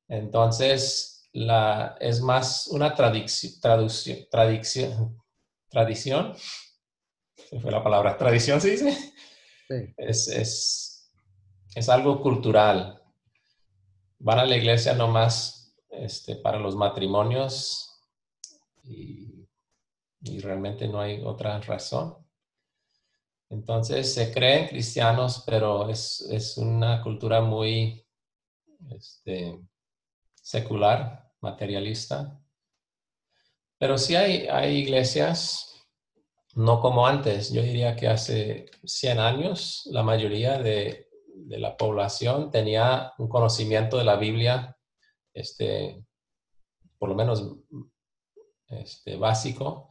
Entonces, es más una tradición, se fue la palabra, tradición se dice, Sí. es algo cultural. Van a la iglesia nomás para los matrimonios y realmente no hay otra razón. Entonces se creen cristianos, pero es una cultura muy secular, materialista. Pero sí hay iglesias, no como antes. Yo diría que hace 100 años la mayoría de la población tenía un conocimiento de la Biblia, por lo menos básico,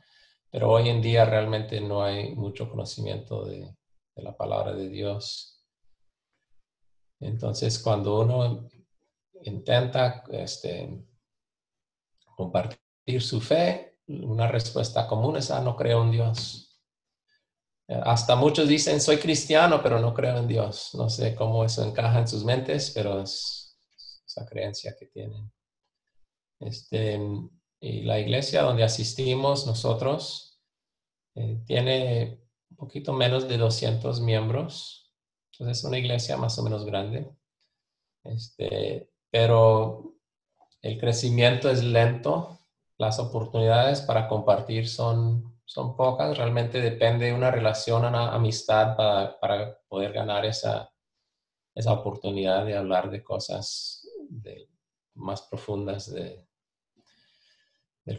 pero hoy en día realmente no hay mucho conocimiento de la palabra de Dios. Entonces, cuando uno intenta compartir su fe, una respuesta común es, no creo en Dios. Hasta muchos dicen, soy cristiano, pero no creo en Dios. No sé cómo eso encaja en sus mentes, pero es esa creencia que tienen. Y la iglesia donde asistimos nosotros tiene un poquito menos de 200 miembros. Entonces es una iglesia más o menos grande. Pero el crecimiento es lento. Las oportunidades para compartir son pocas. Realmente depende de una relación, una amistad para poder ganar esa oportunidad de hablar de cosas más profundas del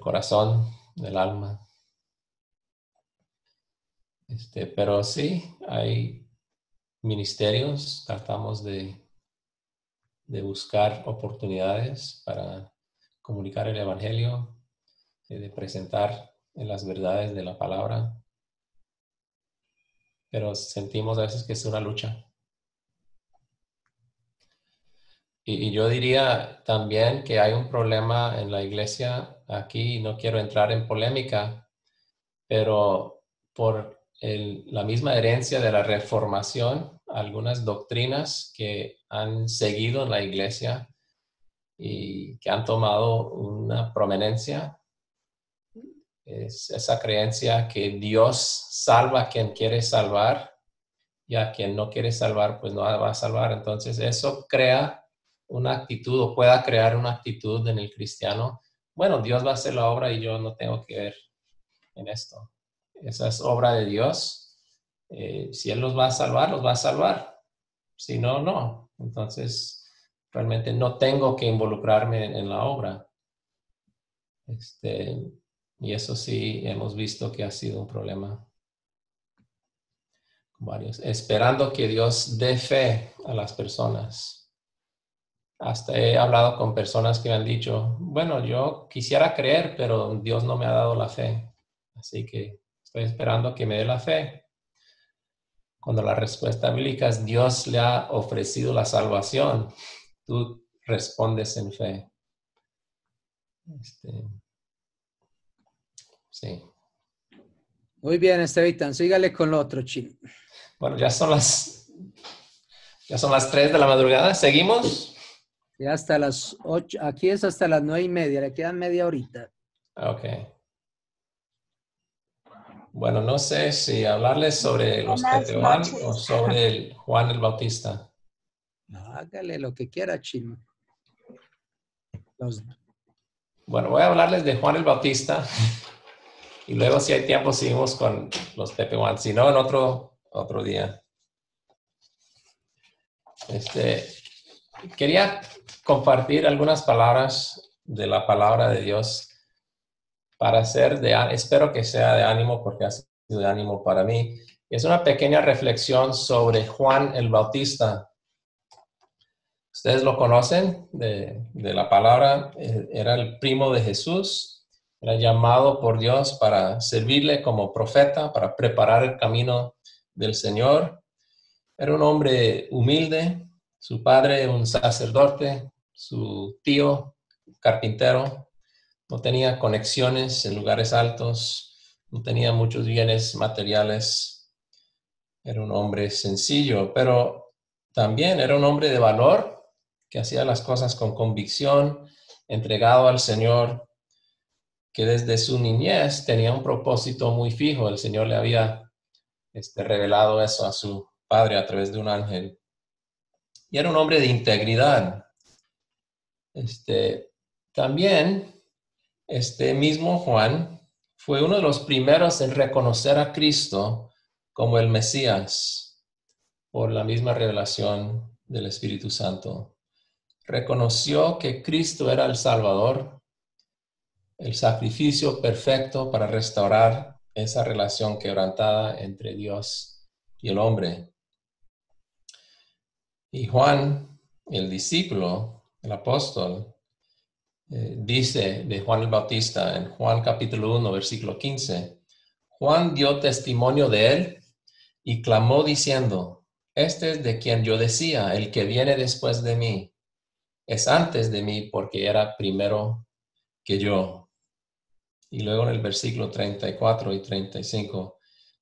corazón, del alma. Pero sí, hay ministerios, tratamos de buscar oportunidades para comunicar el evangelio, de presentar en las verdades de la palabra. Pero sentimos a veces que es una lucha. Y yo diría también que hay un problema en la iglesia aquí, no quiero entrar en polémica, pero por la misma herencia de la Reformación, algunas doctrinas que han seguido en la iglesia y que han tomado una prominencia, es esa creencia que Dios salva a quien quiere salvar y a quien no quiere salvar, pues no va a salvar. Entonces eso crea una actitud o pueda crear una actitud en el cristiano. Bueno, Dios va a hacer la obra y yo no tengo que ver en esto. Esa es obra de Dios. Si Él los va a salvar, los va a salvar. Si no, no. Entonces, realmente no tengo que involucrarme en la obra. Y eso sí hemos visto que ha sido un problema. Varios. Esperando que Dios dé fe a las personas. Hasta he hablado con personas que me han dicho, bueno, yo quisiera creer, pero Dios no me ha dado la fe. Así que estoy esperando que me dé la fe. Cuando la respuesta bíblica es Dios le ha ofrecido la salvación, tú respondes en fe. Sí. Muy bien, Estevitan, sígale con lo otro, Chino. Bueno, ya son las 3 de la madrugada. ¿Seguimos? Y hasta las 8, aquí es hasta las 9:30, le quedan media horita. Ok. Bueno, no sé si hablarles sobre los Pepehuán o sobre el Juan el Bautista. Hágale lo que quiera, Chino. Bueno, voy a hablarles de Juan el Bautista y luego si hay tiempo seguimos con los Pepehuán, si no en otro día. Quería compartir algunas palabras de la palabra de Dios para espero que sea de ánimo porque ha sido de ánimo para mí. Es una pequeña reflexión sobre Juan el Bautista. Ustedes lo conocen de la palabra, era el primo de Jesús, era llamado por Dios para servirle como profeta, para preparar el camino del Señor. Era un hombre humilde, su padre un sacerdote, su tío carpintero, no tenía conexiones en lugares altos, no tenía muchos bienes materiales, era un hombre sencillo, pero también era un hombre de valor que hacía las cosas con convicción, entregado al Señor, que desde su niñez tenía un propósito muy fijo. El Señor le había revelado eso a su padre a través de un ángel. Y era un hombre de integridad. También, mismo Juan fue uno de los primeros en reconocer a Cristo como el Mesías por la misma revelación del Espíritu Santo. Reconoció que Cristo era el Salvador, el sacrificio perfecto para restaurar esa relación quebrantada entre Dios y el hombre. Y Juan, el discípulo, el apóstol, dice de Juan el Bautista en Juan capítulo 1, versículo 15, Juan dio testimonio de él y clamó diciendo, este es de quien yo decía, el que viene después de mí, es antes de mí porque era primero que yo. Y luego en el versículo 34 y 35,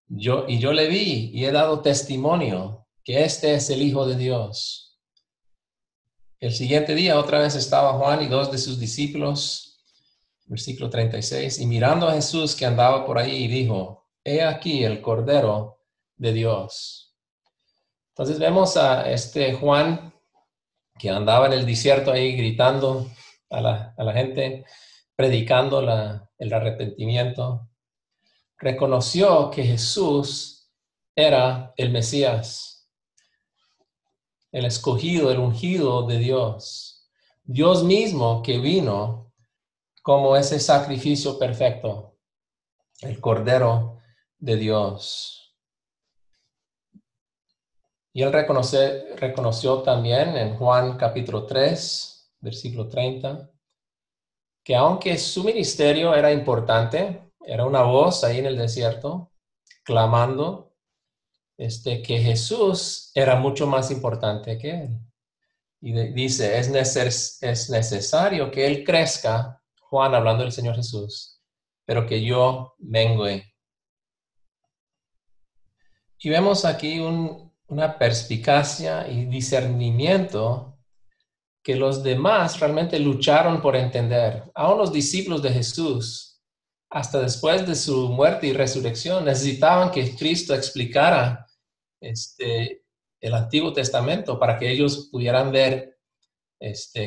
yo le vi y he dado testimonio que este es el Hijo de Dios. El siguiente día otra vez estaba Juan y 2 de sus discípulos, versículo 36, y mirando a Jesús que andaba por ahí, dijo, he aquí el Cordero de Dios. Entonces vemos a Juan que andaba en el desierto ahí gritando a la gente, predicando el arrepentimiento. Reconoció que Jesús era el Mesías, el escogido, el ungido de Dios. Dios mismo que vino como ese sacrificio perfecto, el Cordero de Dios. Y él reconoció también en Juan capítulo 3, versículo 30, que aunque su ministerio era importante, era una voz ahí en el desierto, clamando, que Jesús era mucho más importante que él. Y dice, es necesario que él crezca, Juan hablando del Señor Jesús, pero que yo mengüe. Y vemos aquí una perspicacia y discernimiento que los demás realmente lucharon por entender. Aún los discípulos de Jesús, hasta después de su muerte y resurrección, necesitaban que Cristo explicara el Antiguo Testamento para que ellos pudieran ver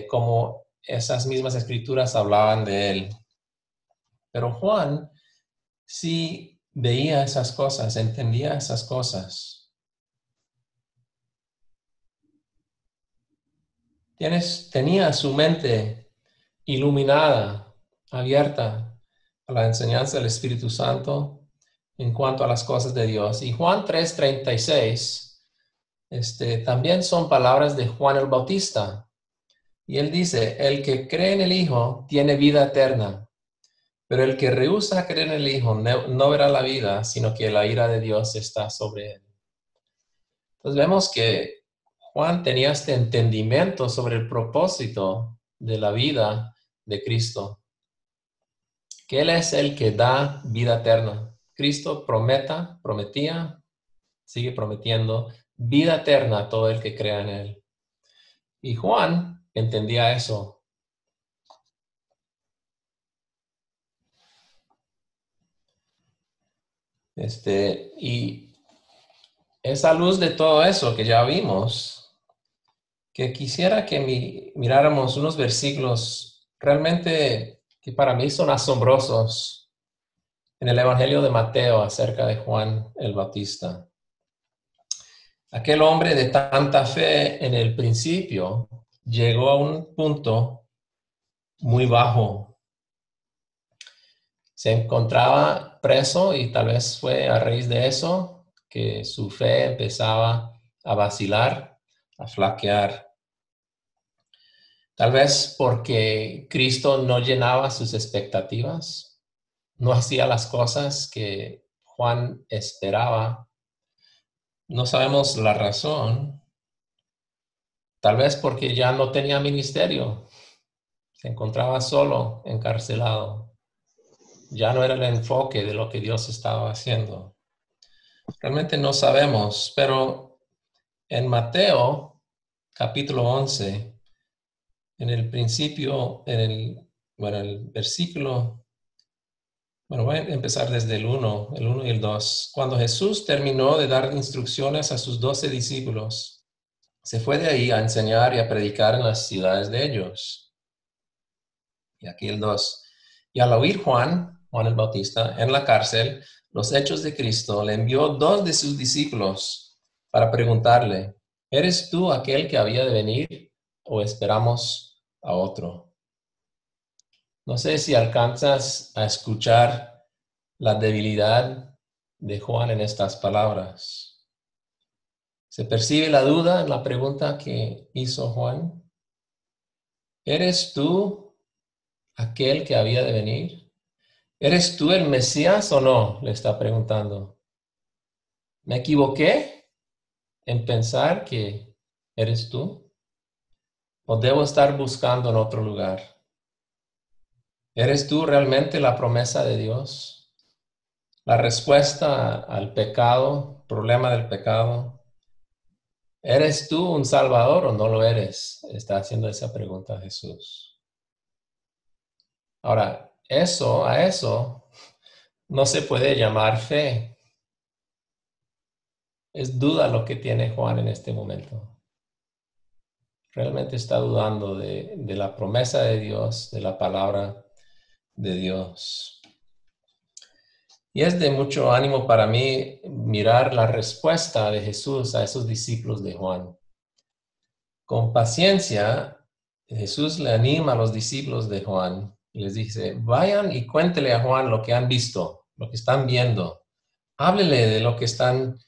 cómo esas mismas escrituras hablaban de él. Pero Juan sí veía esas cosas, entendía esas cosas. Tenía su mente iluminada, abierta a la enseñanza del Espíritu Santo en cuanto a las cosas de Dios. Y Juan 3:36, también son palabras de Juan el Bautista. Y él dice, el que cree en el Hijo tiene vida eterna, pero el que rehúsa creer en el Hijo no verá la vida, sino que la ira de Dios está sobre él. Entonces vemos que Juan tenía este entendimiento sobre el propósito de la vida de Cristo, que Él es el que da vida eterna. Cristo prometía, sigue prometiendo vida eterna a todo el que crea en Él. Y Juan entendía eso. Y es a luz de todo eso que ya vimos, que quisiera que miráramos unos versículos realmente que para mí son asombrosos en el Evangelio de Mateo acerca de Juan el Bautista. Aquel hombre de tanta fe en el principio llegó a un punto muy bajo. Se encontraba preso y tal vez fue a raíz de eso que su fe empezaba a vacilar, a flaquear. Tal vez porque Cristo no llenaba sus expectativas, no hacía las cosas que Juan esperaba. No sabemos la razón. Tal vez porque ya no tenía ministerio. Se encontraba solo, encarcelado. Ya no era el enfoque de lo que Dios estaba haciendo. Realmente no sabemos, pero en Mateo, capítulo 11, En el principio, el versículo, voy a empezar desde el 1 y el 2. Cuando Jesús terminó de dar instrucciones a sus 12 discípulos, se fue de ahí a enseñar y a predicar en las ciudades de ellos. Y aquí el 2. Y al oír Juan el Bautista, en la cárcel, los hechos de Cristo, le envió 2 de sus discípulos para preguntarle, ¿eres tú aquel que había de venir o esperamos a otro? No sé si alcanzas a escuchar la debilidad de Juan en estas palabras. ¿Se percibe la duda en la pregunta que hizo Juan? ¿Eres tú aquel que había de venir? ¿Eres tú el Mesías o no? Le está preguntando. ¿Me equivoqué en pensar que eres tú? ¿O debo estar buscando en otro lugar? ¿Eres tú realmente la promesa de Dios? La respuesta al pecado, problema del pecado. ¿Eres tú un salvador o no lo eres? Está haciendo esa pregunta Jesús. Ahora, a eso no se puede llamar fe. Es duda lo que tiene Juan en este momento. Realmente está dudando de la promesa de Dios, de la palabra de Dios. Y es de mucho ánimo para mí mirar la respuesta de Jesús a esos discípulos de Juan. Con paciencia, Jesús le anima a los discípulos de Juan y les dice, vayan y cuéntele a Juan lo que han visto, lo que están viendo. Háblele de lo que están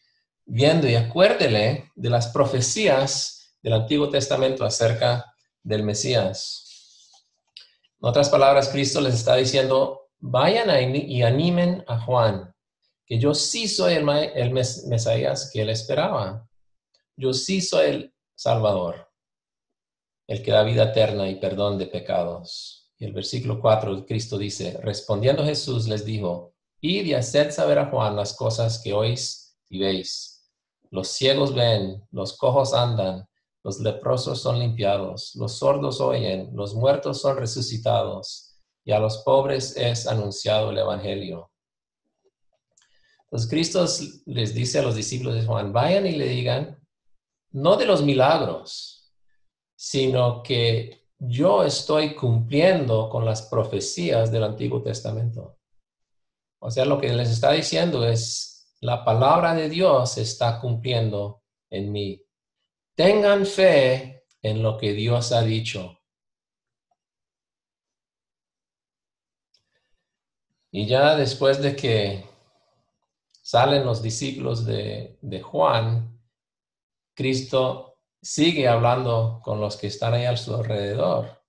viendo y acuérdele de las profecías del Antiguo Testamento acerca del Mesías. En otras palabras, Cristo les está diciendo, vayan y animen a Juan, que yo sí soy el Mesías que él esperaba. Yo sí soy el Salvador, el que da vida eterna y perdón de pecados. Y el versículo 4, Cristo dice, respondiendo Jesús les dijo, id y haced saber a Juan las cosas que oís y veis. Los ciegos ven, los cojos andan, los leprosos son limpiados, los sordos oyen, los muertos son resucitados, y a los pobres es anunciado el evangelio. Entonces Cristo les dice a los discípulos de Juan, vayan y le digan, no de los milagros, sino que yo estoy cumpliendo con las profecías del Antiguo Testamento. O sea, lo que les está diciendo es, la palabra de Dios se está cumpliendo en mí. Tengan fe en lo que Dios ha dicho. Y ya después de que salen los discípulos de Juan, Cristo sigue hablando con los que están ahí a su alrededor.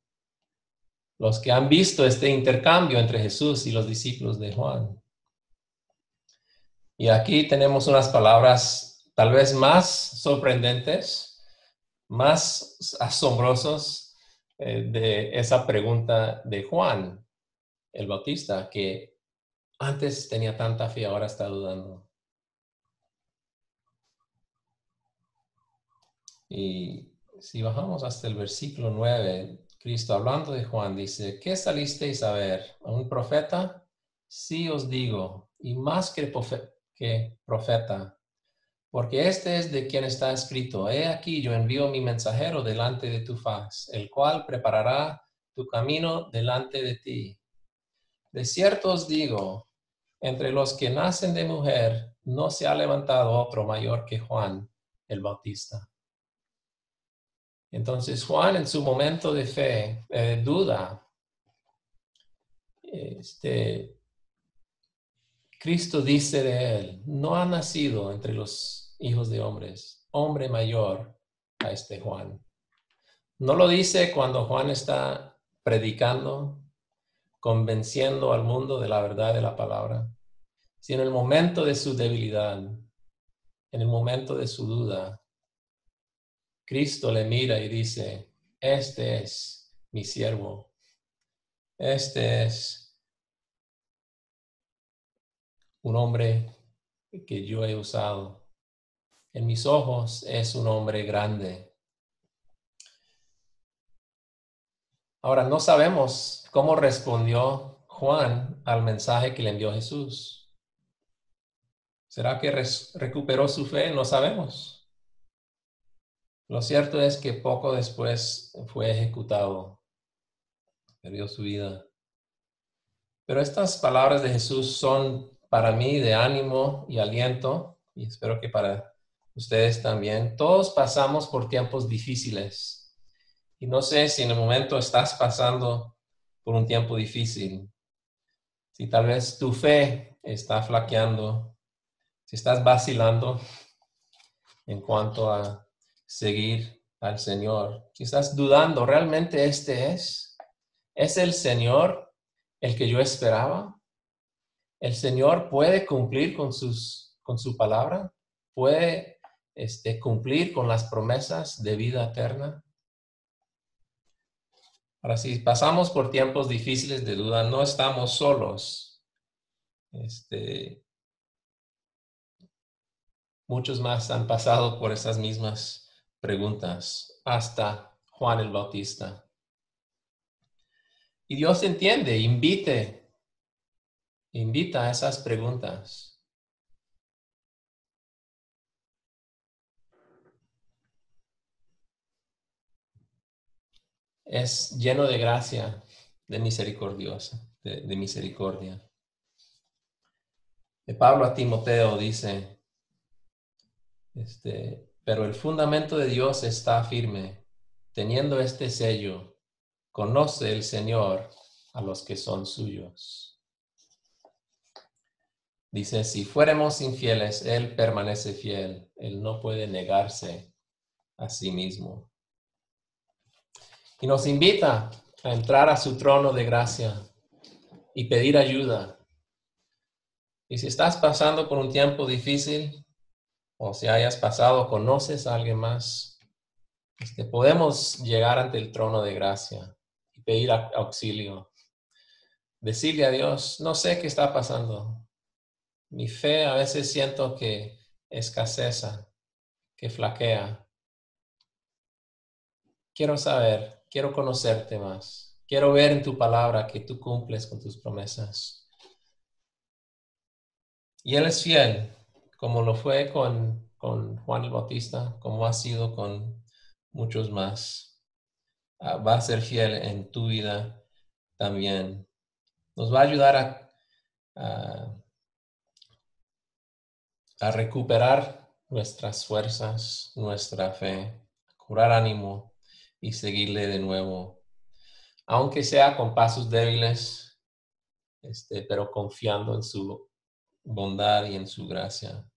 Los que han visto este intercambio entre Jesús y los discípulos de Juan. Y aquí tenemos unas palabras tal vez más sorprendentes, más asombrosas de esa pregunta de Juan el Bautista, que antes tenía tanta fe, ahora está dudando. Y si bajamos hasta el versículo 9, Cristo hablando de Juan dice, ¿qué salisteis a ver? ¿A un profeta? Sí os digo, y más que profeta, porque este es de quien está escrito, he aquí yo envío mi mensajero delante de tu faz, el cual preparará tu camino delante de ti. De cierto os digo, entre los que nacen de mujer no se ha levantado otro mayor que Juan el Bautista. Entonces Juan en su momento de fe, duda, Cristo dice de él, no ha nacido entre los hijos de hombres, hombre mayor a este Juan. No lo dice cuando Juan está predicando, convenciendo al mundo de la verdad de la palabra, sino en el momento de su debilidad, en el momento de su duda. Cristo le mira y dice, este es mi siervo, este es un hombre que yo he usado. En mis ojos es un hombre grande. Ahora, no sabemos cómo respondió Juan al mensaje que le envió Jesús. ¿Será que recuperó su fe? No sabemos. Lo cierto es que poco después fue ejecutado, perdió su vida. Pero estas palabras de Jesús son para mí de ánimo y aliento, y espero que para ustedes también. Todos pasamos por tiempos difíciles, y no sé si en el momento estás pasando por un tiempo difícil, si tal vez tu fe está flaqueando, si estás vacilando en cuanto a seguir al Señor, si estás dudando, ¿realmente es el Señor el que yo esperaba? ¿El Señor puede cumplir con su palabra? ¿Puede cumplir con las promesas de vida eterna? Ahora, si pasamos por tiempos difíciles de duda, no estamos solos. Muchos más han pasado por esas mismas preguntas, hasta Juan el Bautista. Y Dios entiende, invita a esas preguntas. Es lleno de gracia, de misericordiosa, de misericordia. De Pablo a Timoteo dice, pero el fundamento de Dios está firme, teniendo este sello, conoce el Señor a los que son suyos. Dice, si fuéramos infieles, Él permanece fiel, Él no puede negarse a sí mismo. Y nos invita a entrar a su trono de gracia y pedir ayuda. Y si estás pasando por un tiempo difícil, o si hayas pasado, conoces a alguien más, podemos llegar ante el trono de gracia y pedir auxilio. Decirle a Dios, no sé qué está pasando. Mi fe a veces siento que escaseza, que flaquea. Quiero saber, quiero conocerte más. Quiero ver en tu palabra que tú cumples con tus promesas. Y Él es fiel, como lo fue con Juan el Bautista, como ha sido con muchos más. Va a ser fiel en tu vida también. Nos va a ayudar a recuperar nuestras fuerzas, nuestra fe, curar ánimo y seguirle de nuevo. Aunque sea con pasos débiles, pero confiando en su bondad y en su gracia.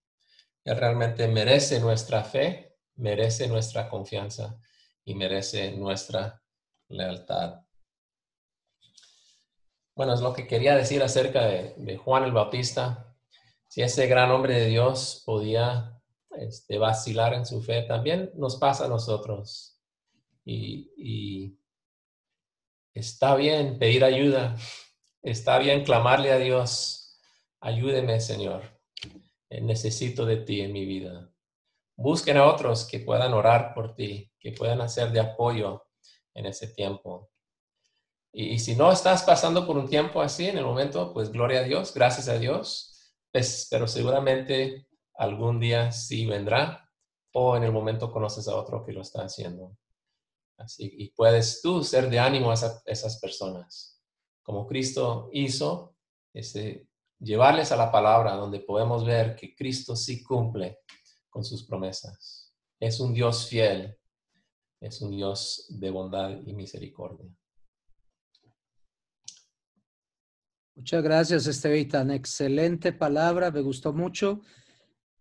Él realmente merece nuestra fe, merece nuestra confianza y merece nuestra lealtad. Bueno, es lo que quería decir acerca de Juan el Bautista. Si ese gran hombre de Dios podía vacilar en su fe, también nos pasa a nosotros. Y está bien pedir ayuda, está bien clamarle a Dios, ayúdeme, Señor. Necesito de ti en mi vida. Busquen a otros que puedan orar por ti, que puedan hacer de apoyo en ese tiempo. Y si no estás pasando por un tiempo así en el momento, pues gloria a Dios, gracias a Dios, pues, pero seguramente algún día sí vendrá o en el momento conoces a otro que lo está haciendo. Así, y puedes tú ser de ánimo a esas personas, como Cristo hizo, llevarles a la palabra donde podemos ver que Cristo sí cumple con sus promesas. Es un Dios fiel, es un Dios de bondad y misericordia. Muchas gracias, Estevitan. Excelente palabra, me gustó mucho.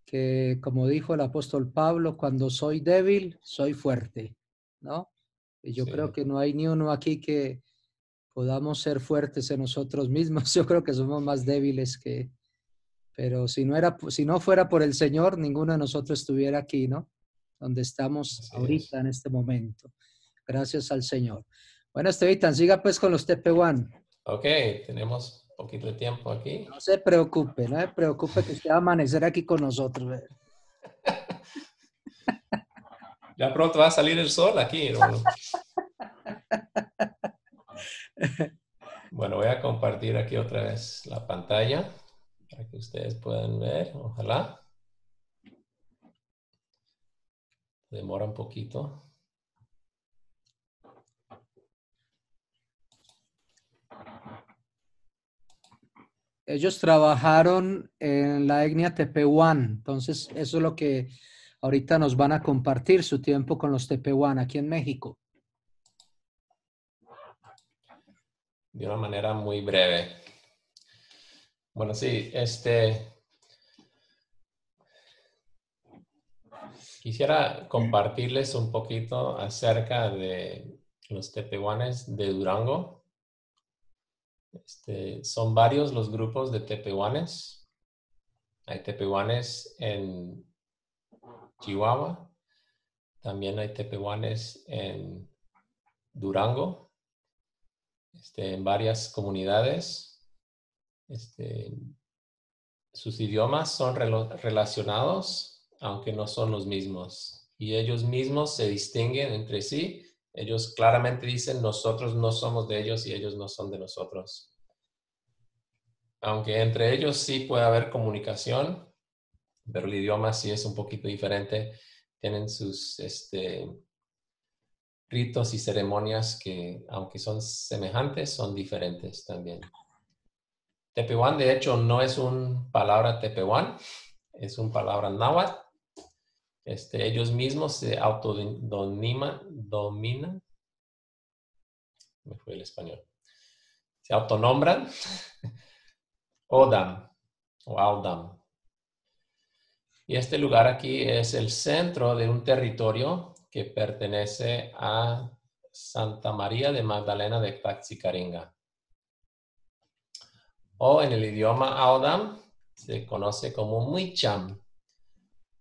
Que como dijo el apóstol Pablo, cuando soy débil, soy fuerte, ¿no? Y yo creo que no hay ni uno aquí que podamos ser fuertes en nosotros mismos. Yo creo que somos más débiles que... Pero si no fuera por el Señor, ninguno de nosotros estuviera aquí, ¿no? Donde estamos ahorita en este momento. Gracias al Señor. Bueno, Estevitan, siga pues con los TP1. Ok, tenemos un poquito de tiempo aquí. No se preocupe, no se preocupe que usted va a amanecer aquí con nosotros. Ya pronto va a salir el sol aquí, hermano. Bueno, voy a compartir aquí otra vez la pantalla para que ustedes puedan ver, ojalá. Demora un poquito. Ellos trabajaron en la etnia Tepehuán, entonces eso es lo que ahorita nos van a compartir, su tiempo con los Tepehuán aquí en México. De una manera muy breve. Bueno, sí, quisiera compartirles un poquito acerca de los tepehuanes de Durango. Son varios los grupos de tepehuanes. Hay tepehuanes en Chihuahua. También hay tepehuanes en Durango. En varias comunidades. Sus idiomas son relacionados, aunque no son los mismos. Y ellos mismos se distinguen entre sí. Ellos claramente dicen, nosotros no somos de ellos y ellos no son de nosotros. Aunque entre ellos sí puede haber comunicación, pero el idioma sí es un poquito diferente. Tienen sus ritos y ceremonias que, aunque son semejantes, son diferentes también. Tepehuán, de hecho, no es una palabra tepehuán, es una palabra náhuatl. Ellos mismos se dominan, me fue el español, se autonombran Odam o Audam. Y este lugar aquí es el centro de un territorio que pertenece a Santa María de Magdalena de Taxicaringa. O en el idioma Audam se conoce como Muicham.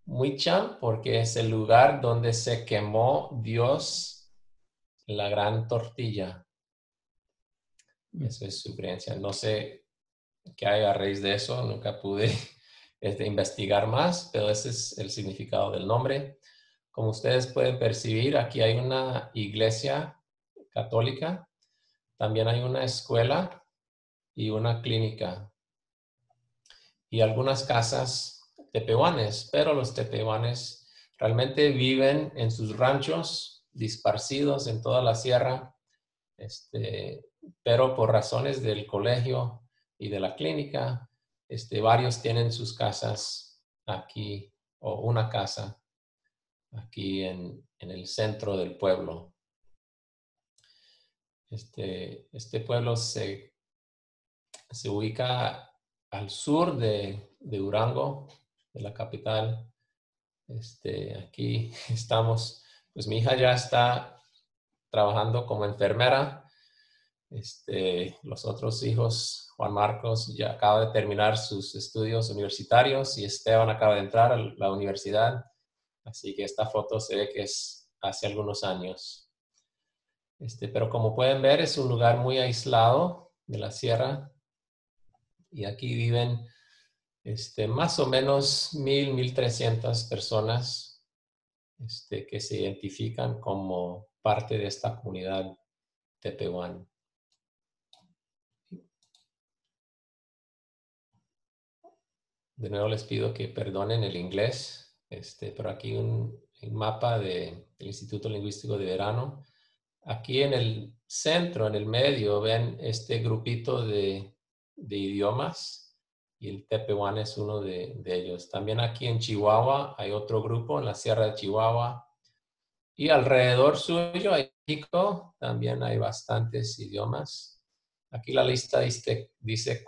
Muicham porque es el lugar donde se quemó Dios la gran tortilla. Esa es su creencia. No sé qué hay a raíz de eso, nunca pude investigar más, pero ese es el significado del nombre. Como ustedes pueden percibir, aquí hay una iglesia católica, también hay una escuela y una clínica y algunas casas tepehuanes, pero los tepehuanes realmente viven en sus ranchos disparcidos en toda la sierra, pero por razones del colegio y de la clínica, varios tienen sus casas aquí o una casa aquí en el centro del pueblo. Este pueblo se ubica al sur de Durango, de la capital. Aquí estamos, pues mi hija ya está trabajando como enfermera. Los otros hijos, Juan Marcos ya acaba de terminar sus estudios universitarios y Esteban acaba de entrar a la universidad. Así que esta foto se ve que es hace algunos años. Pero como pueden ver, es un lugar muy aislado de la sierra. Y aquí viven más o menos 1,300 personas que se identifican como parte de esta comunidad tepehuán. De nuevo les pido que perdonen el inglés, pero aquí un mapa del Instituto Lingüístico de Verano. Aquí en el centro, en el medio, ven este grupito de idiomas y el tepehuán es uno de ellos. También aquí en Chihuahua hay otro grupo, en la Sierra de Chihuahua. Y alrededor suyo, en México, también hay bastantes idiomas. Aquí la lista dice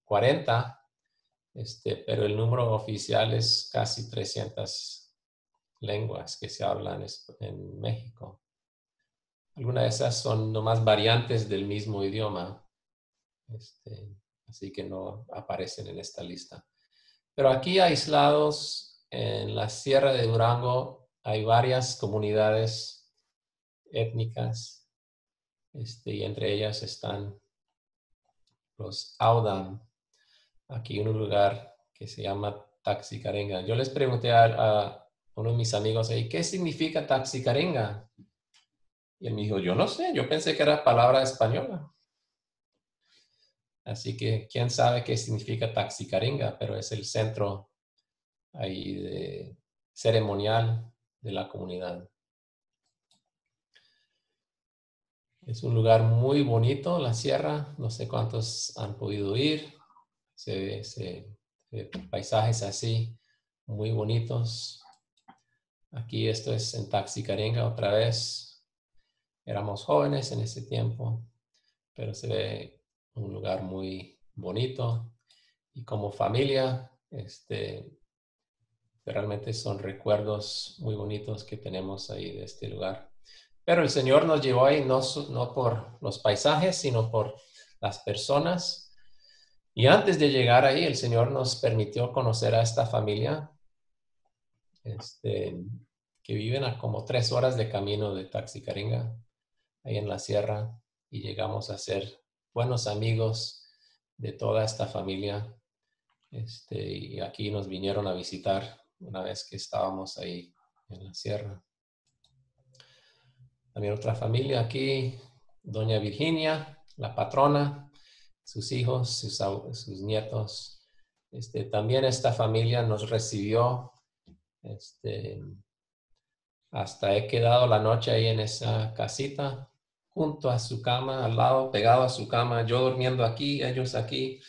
40. Pero el número oficial es casi 300 lenguas que se hablan en México. Algunas de esas son nomás variantes del mismo idioma, así que no aparecen en esta lista. Pero aquí aislados en la Sierra de Durango hay varias comunidades étnicas y entre ellas están los Audam. Aquí en un lugar que se llama Taxicarenga. Yo les pregunté a uno de mis amigos ahí, ¿qué significa Taxicarenga? Y él me dijo, yo no sé, yo pensé que era palabra española. Así que quién sabe qué significa Taxicaringa, pero es el centro ahí de ceremonial de la comunidad. Es un lugar muy bonito, la sierra. No sé cuántos han podido ir. Se ve paisajes así, muy bonitos. Aquí esto es en Taxicaringa otra vez. Éramos jóvenes en ese tiempo, pero se ve un lugar muy bonito. Y como familia, realmente son recuerdos muy bonitos que tenemos ahí de este lugar. Pero el Señor nos llevó ahí no por los paisajes, sino por las personas. Y antes de llegar ahí, el Señor nos permitió conocer a esta familia que viven a como 3 horas de camino de Taxicaringa, ahí en la sierra. Y llegamos a ser buenos amigos de toda esta familia. Y aquí nos vinieron a visitar una vez que estábamos ahí en la sierra. También otra familia aquí, doña Virginia, la patrona, sus hijos, sus nietos. También esta familia nos recibió. Hasta he quedado la noche ahí en esa casita, junto a su cama, al lado, pegado a su cama, yo durmiendo aquí, ellos aquí.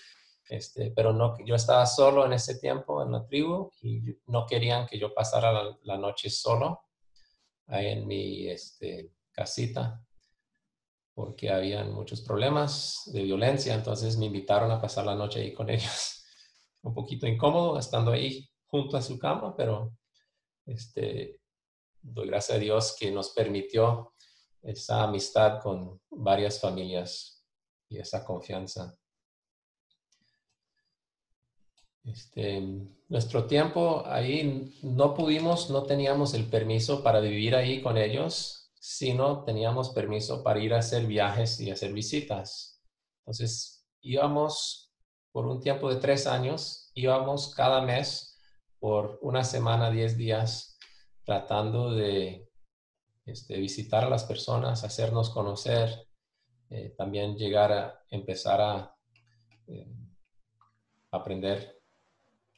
Pero no, yo estaba solo en ese tiempo en la tribu y no querían que yo pasara la noche solo ahí en mi casita, porque habían muchos problemas de violencia. Entonces me invitaron a pasar la noche ahí con ellos. Un poquito incómodo estando ahí junto a su cama, pero doy gracias a Dios que nos permitió esa amistad con varias familias y esa confianza. Nuestro tiempo ahí no teníamos el permiso para vivir ahí con ellos, sino teníamos permiso para ir a hacer viajes y hacer visitas. Entonces íbamos por un tiempo de 3 años, íbamos cada mes por una semana, 10 días, tratando de visitar a las personas, hacernos conocer, también llegar a empezar a aprender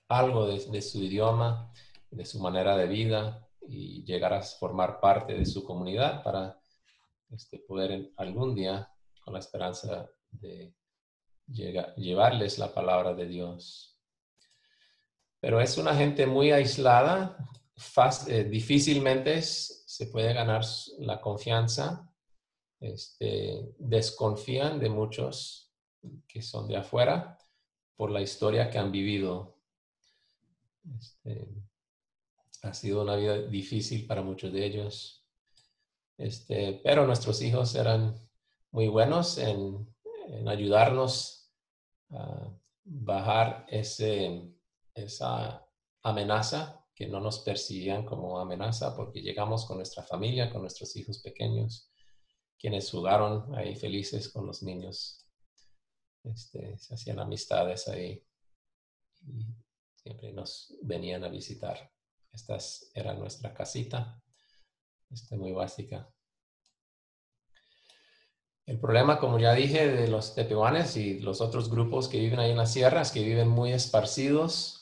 algo de su idioma, de su manera de vida y llegar a formar parte de su comunidad para poder algún día, con la esperanza de llevarles la palabra de Dios. Pero es una gente muy aislada, difícilmente se puede ganar la confianza. Desconfían de muchos que son de afuera por la historia que han vivido. Ha sido una vida difícil para muchos de ellos. Pero nuestros hijos eran muy buenos en ayudarnos a bajar esa amenaza, que no nos percibían como amenaza, porque llegamos con nuestra familia, con nuestros hijos pequeños, quienes jugaron ahí felices con los niños. Se hacían amistades ahí y siempre nos venían a visitar. Esta era nuestra casita, muy básica. El problema, como ya dije, de los tepehuanes y los otros grupos que viven ahí en las sierras, que viven muy esparcidos,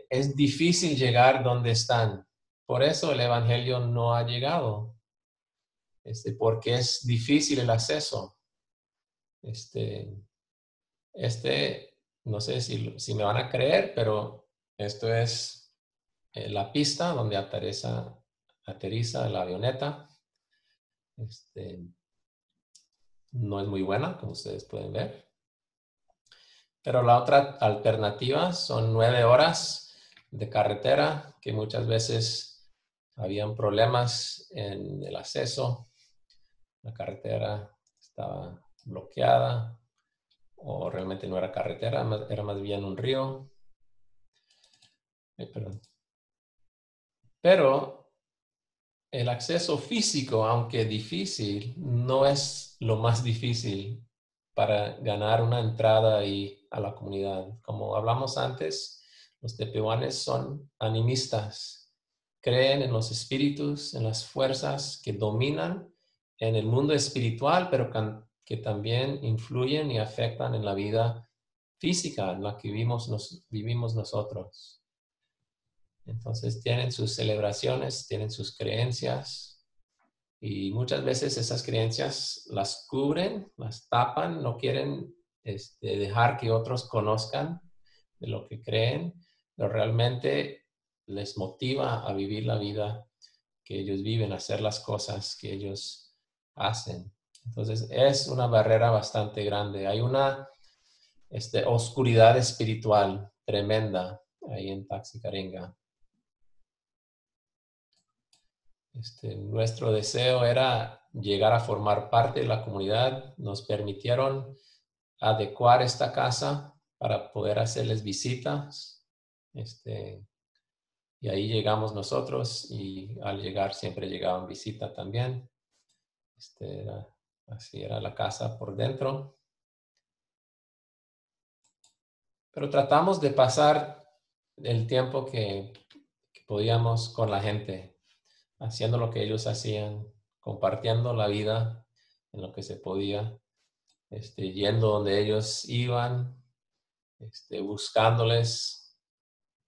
es difícil llegar donde están. Por eso el evangelio no ha llegado, porque es difícil el acceso. No sé si me van a creer, pero esto es la pista donde aterriza la avioneta. No es muy buena, como ustedes pueden ver. Pero la otra alternativa son 9 horas de carretera, que muchas veces habían problemas en el acceso. La carretera estaba bloqueada, o realmente no era carretera, era más bien un río. Pero el acceso físico, aunque difícil, no es lo más difícil para ganar una entrada ahí a la comunidad. Como hablamos antes, los tepehuanes son animistas. Creen en los espíritus, en las fuerzas que dominan en el mundo espiritual, pero que también influyen y afectan en la vida física en la que vivimos nosotros. Entonces tienen sus celebraciones, tienen sus creencias y muchas veces esas creencias las cubren, las tapan, no quieren dejar que otros conozcan de lo que creen, pero realmente les motiva a vivir la vida que ellos viven, a hacer las cosas que ellos hacen. Entonces es una barrera bastante grande. Hay una oscuridad espiritual tremenda ahí en Taxicarenga. Nuestro deseo era llegar a formar parte de la comunidad. Nos permitieron adecuar esta casa para poder hacerles visitas. Y ahí llegamos nosotros y al llegar siempre llegaban visitas también. Así era la casa por dentro. Pero tratamos de pasar el tiempo que podíamos con la gente, haciendo lo que ellos hacían, compartiendo la vida en lo que se podía, yendo donde ellos iban,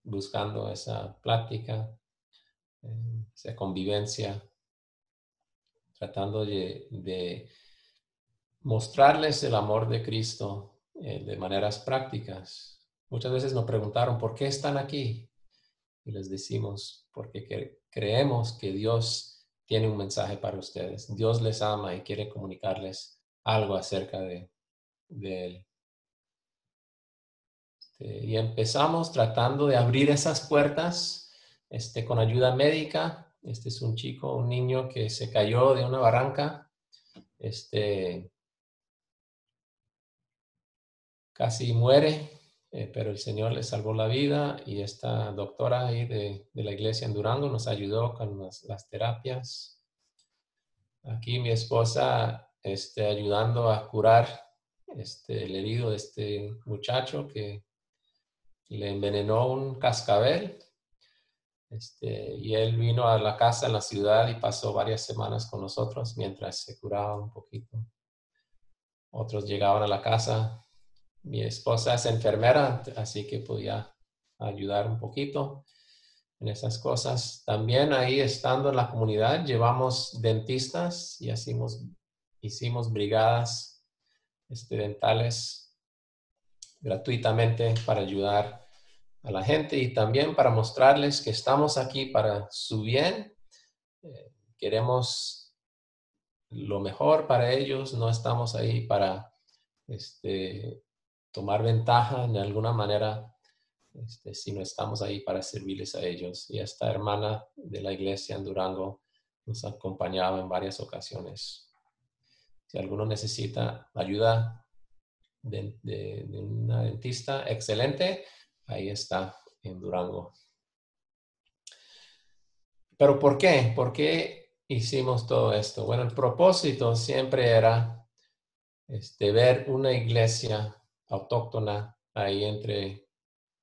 buscando esa plática, esa convivencia, tratando de mostrarles el amor de Cristo de maneras prácticas. Muchas veces nos preguntaron, ¿por qué están aquí? Y les decimos, porque creemos que Dios tiene un mensaje para ustedes. Dios les ama y quiere comunicarles algo acerca de Él. Y empezamos tratando de abrir esas puertas con ayuda médica. Este es un niño que se cayó de una barranca. Casi muere, pero el Señor le salvó la vida y esta doctora ahí de la iglesia en Durango nos ayudó con las terapias. Aquí mi esposa ayudando a curar el herido de este muchacho que le envenenó un cascabel. Y él vino a la casa en la ciudad y pasó varias semanas con nosotros mientras se curaba un poquito. Otros llegaban a la casa. Mi esposa es enfermera, así que podía ayudar un poquito en esas cosas. También ahí estando en la comunidad llevamos dentistas y hicimos brigadas dentales gratuitamente para ayudar a la gente y también para mostrarles que estamos aquí para su bien. Queremos lo mejor para ellos, no estamos ahí para tomar ventaja de alguna manera, sino estamos ahí para servirles a ellos. Y esta hermana de la iglesia en Durango nos ha acompañado en varias ocasiones. Si alguno necesita ayuda de una dentista excelente, ahí está en Durango. ¿Pero por qué? ¿Por qué hicimos todo esto? Bueno, el propósito siempre era ver una iglesia autóctona ahí entre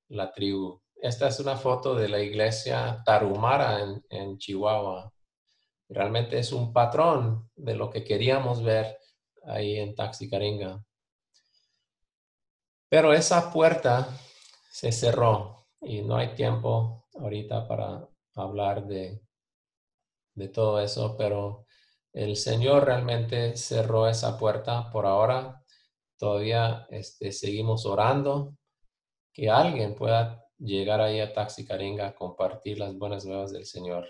la tribu. Esta es una foto de la iglesia Tarahumara en Chihuahua. Realmente es un patrón de lo que queríamos ver ahí en Taxicarenga. Pero esa puerta se cerró y no hay tiempo ahorita para hablar de todo eso, pero el Señor realmente cerró esa puerta por ahora. Todavía seguimos orando que alguien pueda llegar ahí a Taxicarenga a compartir las buenas nuevas del Señor.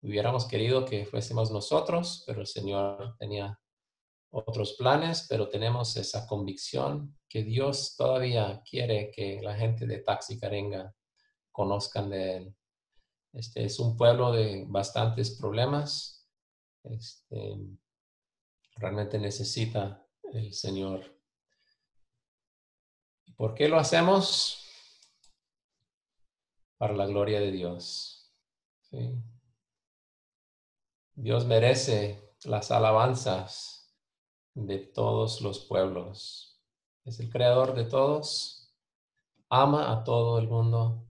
Hubiéramos querido que fuésemos nosotros, pero el Señor tenía otros planes, pero tenemos esa convicción que Dios todavía quiere que la gente de Taxicarenga conozcan de Él. Es un pueblo de bastantes problemas. Realmente necesita el Señor. ¿Por qué lo hacemos? Para la gloria de Dios. ¿Sí? Dios merece las alabanzas de todos los pueblos. Es el creador de todos. Ama a todo el mundo.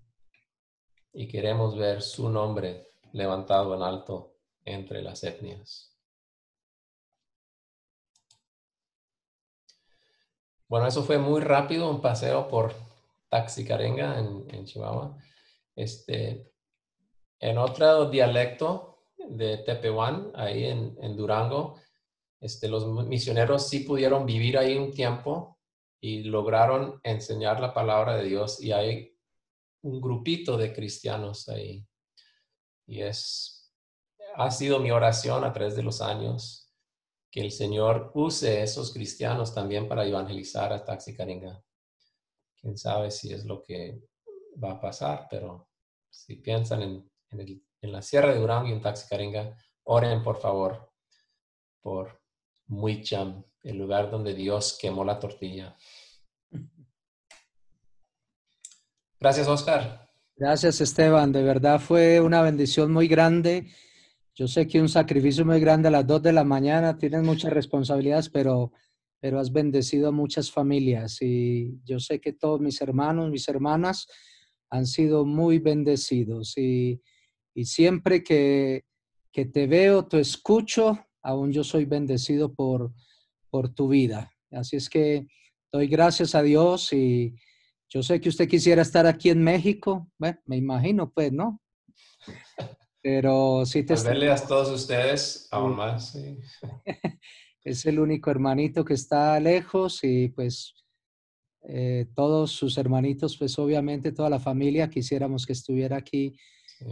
Y queremos ver su nombre levantado en alto entre las etnias. Bueno, eso fue muy rápido, un paseo por Taxicarenga en Chihuahua. En otro dialecto de Tepehuán, ahí en Durango, los misioneros sí pudieron vivir ahí un tiempo y lograron enseñar la palabra de Dios, y hay un grupito de cristianos ahí. Y ha sido mi oración a través de los años que el Señor use esos cristianos también para evangelizar a Taxicarenga. Quién sabe si es lo que va a pasar, pero si piensan en la Sierra de Durango y en Taxicarenga, oren por favor por Muicham, el lugar donde Dios quemó la tortilla. Gracias, Oscar. Gracias, Esteban. De verdad fue una bendición muy grande. Yo sé que un sacrificio muy grande a las 2 de la mañana, tienes muchas responsabilidades, pero has bendecido a muchas familias. Y yo sé que todos mis hermanos, mis hermanas han sido muy bendecidos. Y siempre que te veo, te escucho, aún yo soy bendecido por tu vida. Así es que doy gracias a Dios, y yo sé que usted quisiera estar aquí en México. Bueno, me imagino, pues, ¿no? Pero sí te Al verle a todos ustedes, aún más. Sí. Es el único hermanito que está lejos, y pues todos sus hermanitos, pues obviamente toda la familia quisiéramos que estuviera aquí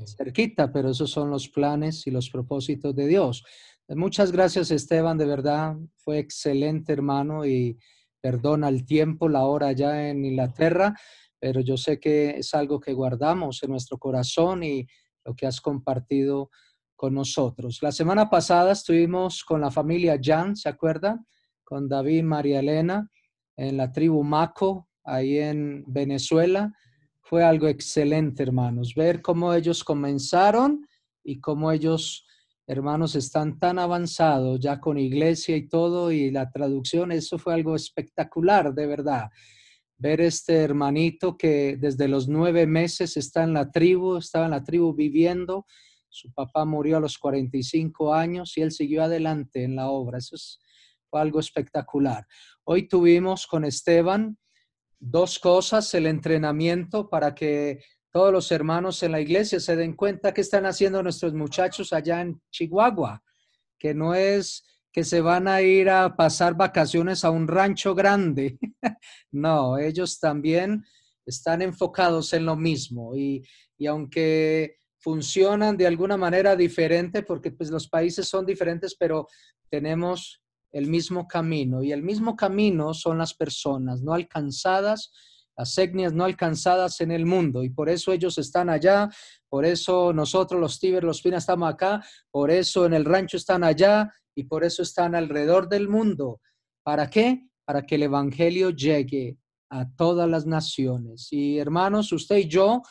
cerquita, pero esos son los planes y los propósitos de Dios. Muchas gracias, Esteban, de verdad fue excelente, hermano, y perdona el tiempo, la hora allá en Inglaterra, pero yo sé que es algo que guardamos en nuestro corazón y lo que has compartido con nosotros. La semana pasada estuvimos con la familia Jan, ¿se acuerda? Con David y María Elena en la tribu Maco, ahí en Venezuela. Fue algo excelente, hermanos, ver cómo ellos comenzaron y cómo ellos, hermanos, están tan avanzados ya con iglesia y todo, y la traducción. Eso fue algo espectacular, de verdad. Ver este hermanito que desde los 9 meses estaba en la tribu viviendo. Su papá murió a los 45 años y él siguió adelante en la obra. Fue algo espectacular. Hoy tuvimos con Esteban 2 cosas: el entrenamiento para que todos los hermanos en la iglesia se den cuenta qué están haciendo nuestros muchachos allá en Chihuahua, que no es que se van a ir a pasar vacaciones a un rancho grande. No, ellos también están enfocados en lo mismo, y aunque funcionan de alguna manera diferente, porque pues los países son diferentes, pero tenemos el mismo camino, y el mismo camino son las personas no alcanzadas, las etnias no alcanzadas en el mundo, y por eso ellos están allá, por eso nosotros los Tíber, los Fina estamos acá, por eso en el rancho están allá, y por eso están alrededor del mundo. ¿Para qué? Para que el evangelio llegue a todas las naciones. Y hermanos, usted y yo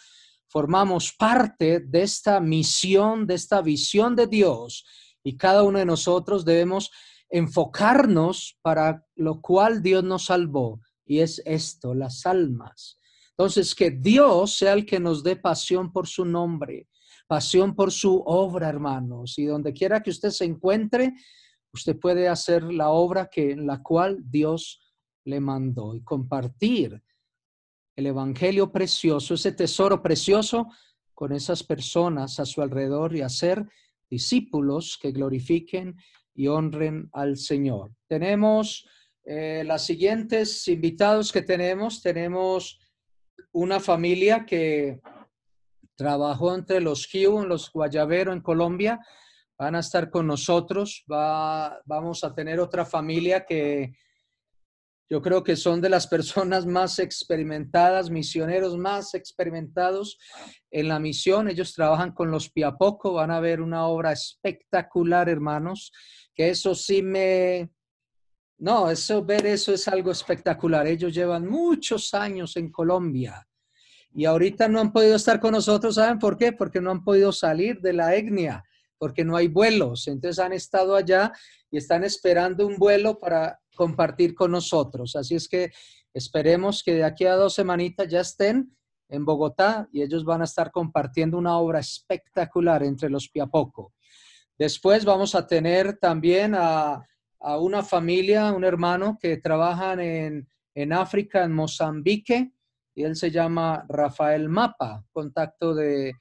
formamos parte de esta misión, de esta visión de Dios, y cada uno de nosotros debemos enfocarnos para lo cual Dios nos salvó, y es esto, las almas. Entonces, que Dios sea el que nos dé pasión por su nombre, pasión por su obra, hermanos, y donde quiera que usted se encuentre, usted puede hacer la obra en la cual Dios le mandó, y compartir el evangelio precioso, ese tesoro precioso, con esas personas a su alrededor, y hacer discípulos que glorifiquen y honren al Señor. Tenemos las siguientes invitados que tenemos una familia que trabajó entre los Jiu, los Guayabero en Colombia. Van a estar con nosotros. Vamos a tener otra familia que yo creo que son de las personas más experimentadas, misioneros más experimentados en la misión. Ellos trabajan con los Piapoco. Van a ver una obra espectacular, hermanos, que eso sí ver eso es algo espectacular. Ellos llevan muchos años en Colombia y ahorita no han podido estar con nosotros. ¿Saben por qué? Porque no han podido salir de la etnia, porque no hay vuelos. Entonces han estado allá y están esperando un vuelo para compartir con nosotros. Así es que esperemos que de aquí a 2 semanitas ya estén en Bogotá, y ellos van a estar compartiendo una obra espectacular entre los Piapoco. Después vamos a tener también a una familia, un hermano que trabajan en en África, en Mozambique, y él se llama Rafael Mapa, contacto de,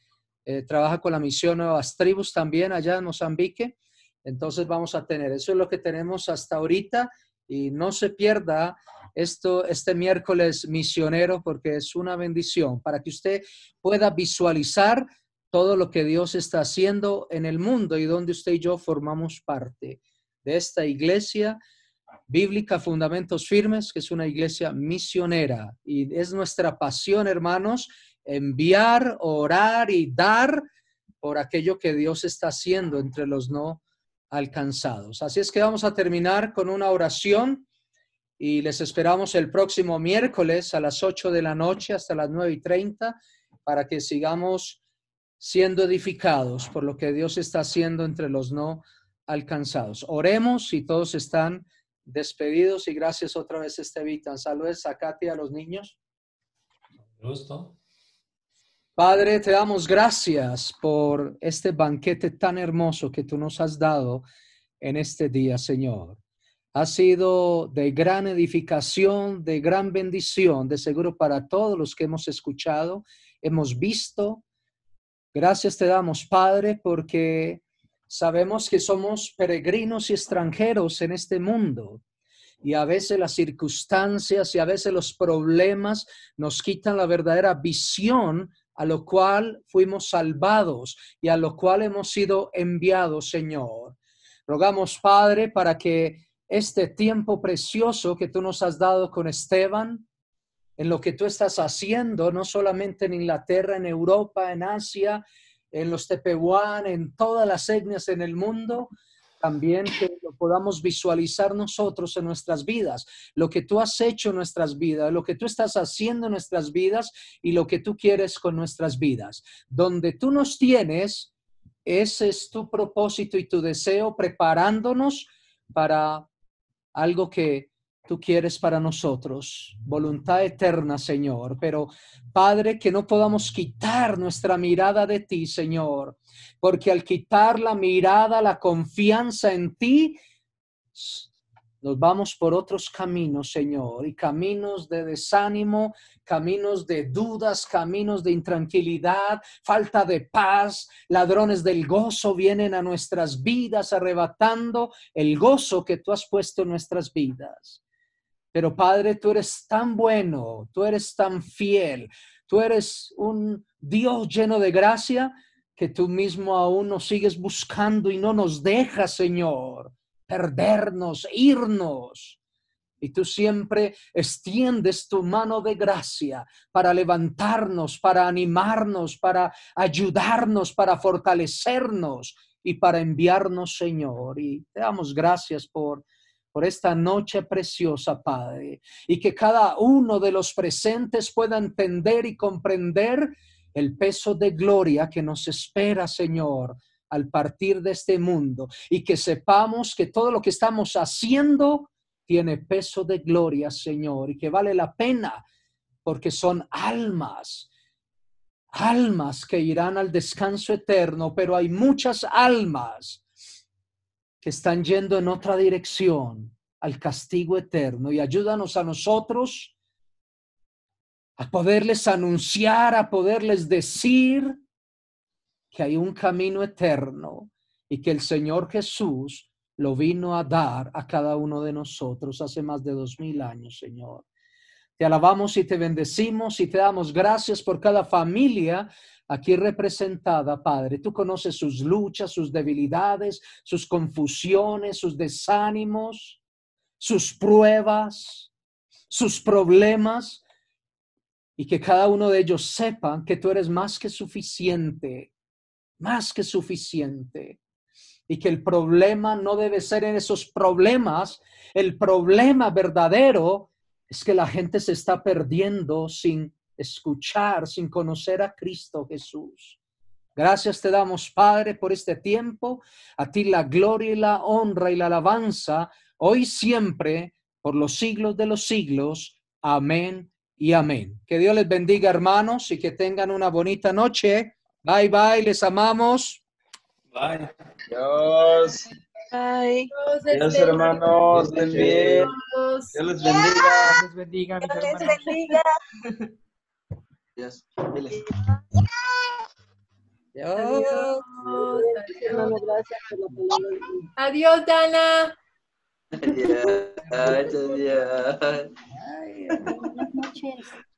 trabaja con la misión Nuevas Tribus también allá en Mozambique. Entonces vamos a tener, eso es lo que tenemos hasta ahorita, y no se pierda este miércoles misionero, porque es una bendición para que usted pueda visualizar todo lo que Dios está haciendo en el mundo y donde usted y yo formamos parte de esta iglesia bíblica Fundamentos Firmes, que es una iglesia misionera, y es nuestra pasión, hermanos, enviar, orar y dar por aquello que Dios está haciendo entre los no alcanzados. Así es que vamos a terminar con una oración y les esperamos el próximo miércoles a las 8 de la noche hasta las 9:30 para que sigamos siendo edificados por lo que Dios está haciendo entre los no alcanzados. Oremos y todos están despedidos, y gracias otra vez, Estevitan. Saludos a Katy y a los niños. Gusto. Padre, te damos gracias por este banquete tan hermoso que tú nos has dado en este día, Señor. Ha sido de gran edificación, de gran bendición, de seguro para todos los que hemos escuchado, hemos visto. Gracias te damos, Padre, porque sabemos que somos peregrinos y extranjeros en este mundo. Y a veces las circunstancias y a veces los problemas nos quitan la verdadera visión a lo cual fuimos salvados y a lo cual hemos sido enviados, Señor. Rogamos, Padre, para que este tiempo precioso que tú nos has dado con Esteban, en lo que tú estás haciendo, no solamente en Inglaterra, en Europa, en Asia, en los Tepehuán, en todas las etnias en el mundo, también que lo podamos visualizar nosotros en nuestras vidas, lo que tú has hecho en nuestras vidas, lo que tú estás haciendo en nuestras vidas y lo que tú quieres con nuestras vidas. Donde tú nos tienes, ese es tu propósito y tu deseo, preparándonos para algo que tú quieres para nosotros, voluntad eterna, Señor. Pero, Padre, que no podamos quitar nuestra mirada de ti, Señor, porque al quitar la mirada, la confianza en ti, nos vamos por otros caminos, Señor, y caminos de desánimo, caminos de dudas, caminos de intranquilidad, falta de paz. Ladrones del gozo vienen a nuestras vidas arrebatando el gozo que tú has puesto en nuestras vidas. Pero, Padre, tú eres tan bueno, tú eres tan fiel, tú eres un Dios lleno de gracia, que tú mismo aún nos sigues buscando y no nos dejas, Señor, perdernos, irnos. Y tú siempre extiendes tu mano de gracia para levantarnos, para animarnos, para ayudarnos, para fortalecernos y para enviarnos, Señor. Y te damos gracias por esta noche preciosa, Padre, y que cada uno de los presentes pueda entender y comprender el peso de gloria que nos espera, Señor, al partir de este mundo, y que sepamos que todo lo que estamos haciendo tiene peso de gloria, Señor, y que vale la pena, porque son almas que irán al descanso eterno, pero hay muchas almas que están yendo en otra dirección, al castigo eterno. Y ayúdanos a nosotros a poderles anunciar, a poderles decir que hay un camino eterno y que el Señor Jesús lo vino a dar a cada uno de nosotros hace más de 2000 años, Señor. Te alabamos y te bendecimos y te damos gracias por cada familia aquí representada, Padre. Tú conoces sus luchas, sus debilidades, sus confusiones, sus desánimos, sus pruebas, sus problemas, y que cada uno de ellos sepan que tú eres más que suficiente, y que el problema no debe ser en esos problemas. El problema verdadero es que la gente se está perdiendo sin escuchar, sin conocer a Cristo Jesús. Gracias te damos, Padre, por este tiempo. A ti la gloria y la honra y la alabanza, hoy siempre, por los siglos de los siglos. Amén y amén. Que Dios les bendiga, hermanos, y que tengan una bonita noche. Bye, bye, les amamos. Bye. Dios. Bye. Dios, hermanos, estén bien. Dios. Dios les bendiga. Dios les bendiga, mis Dios les hermanos. bendiga. Dios. Diles. Adiós. Hermano, gracias por la palabra de Dios. Adiós, Dana. Adiós. Adiós. Buenas noches.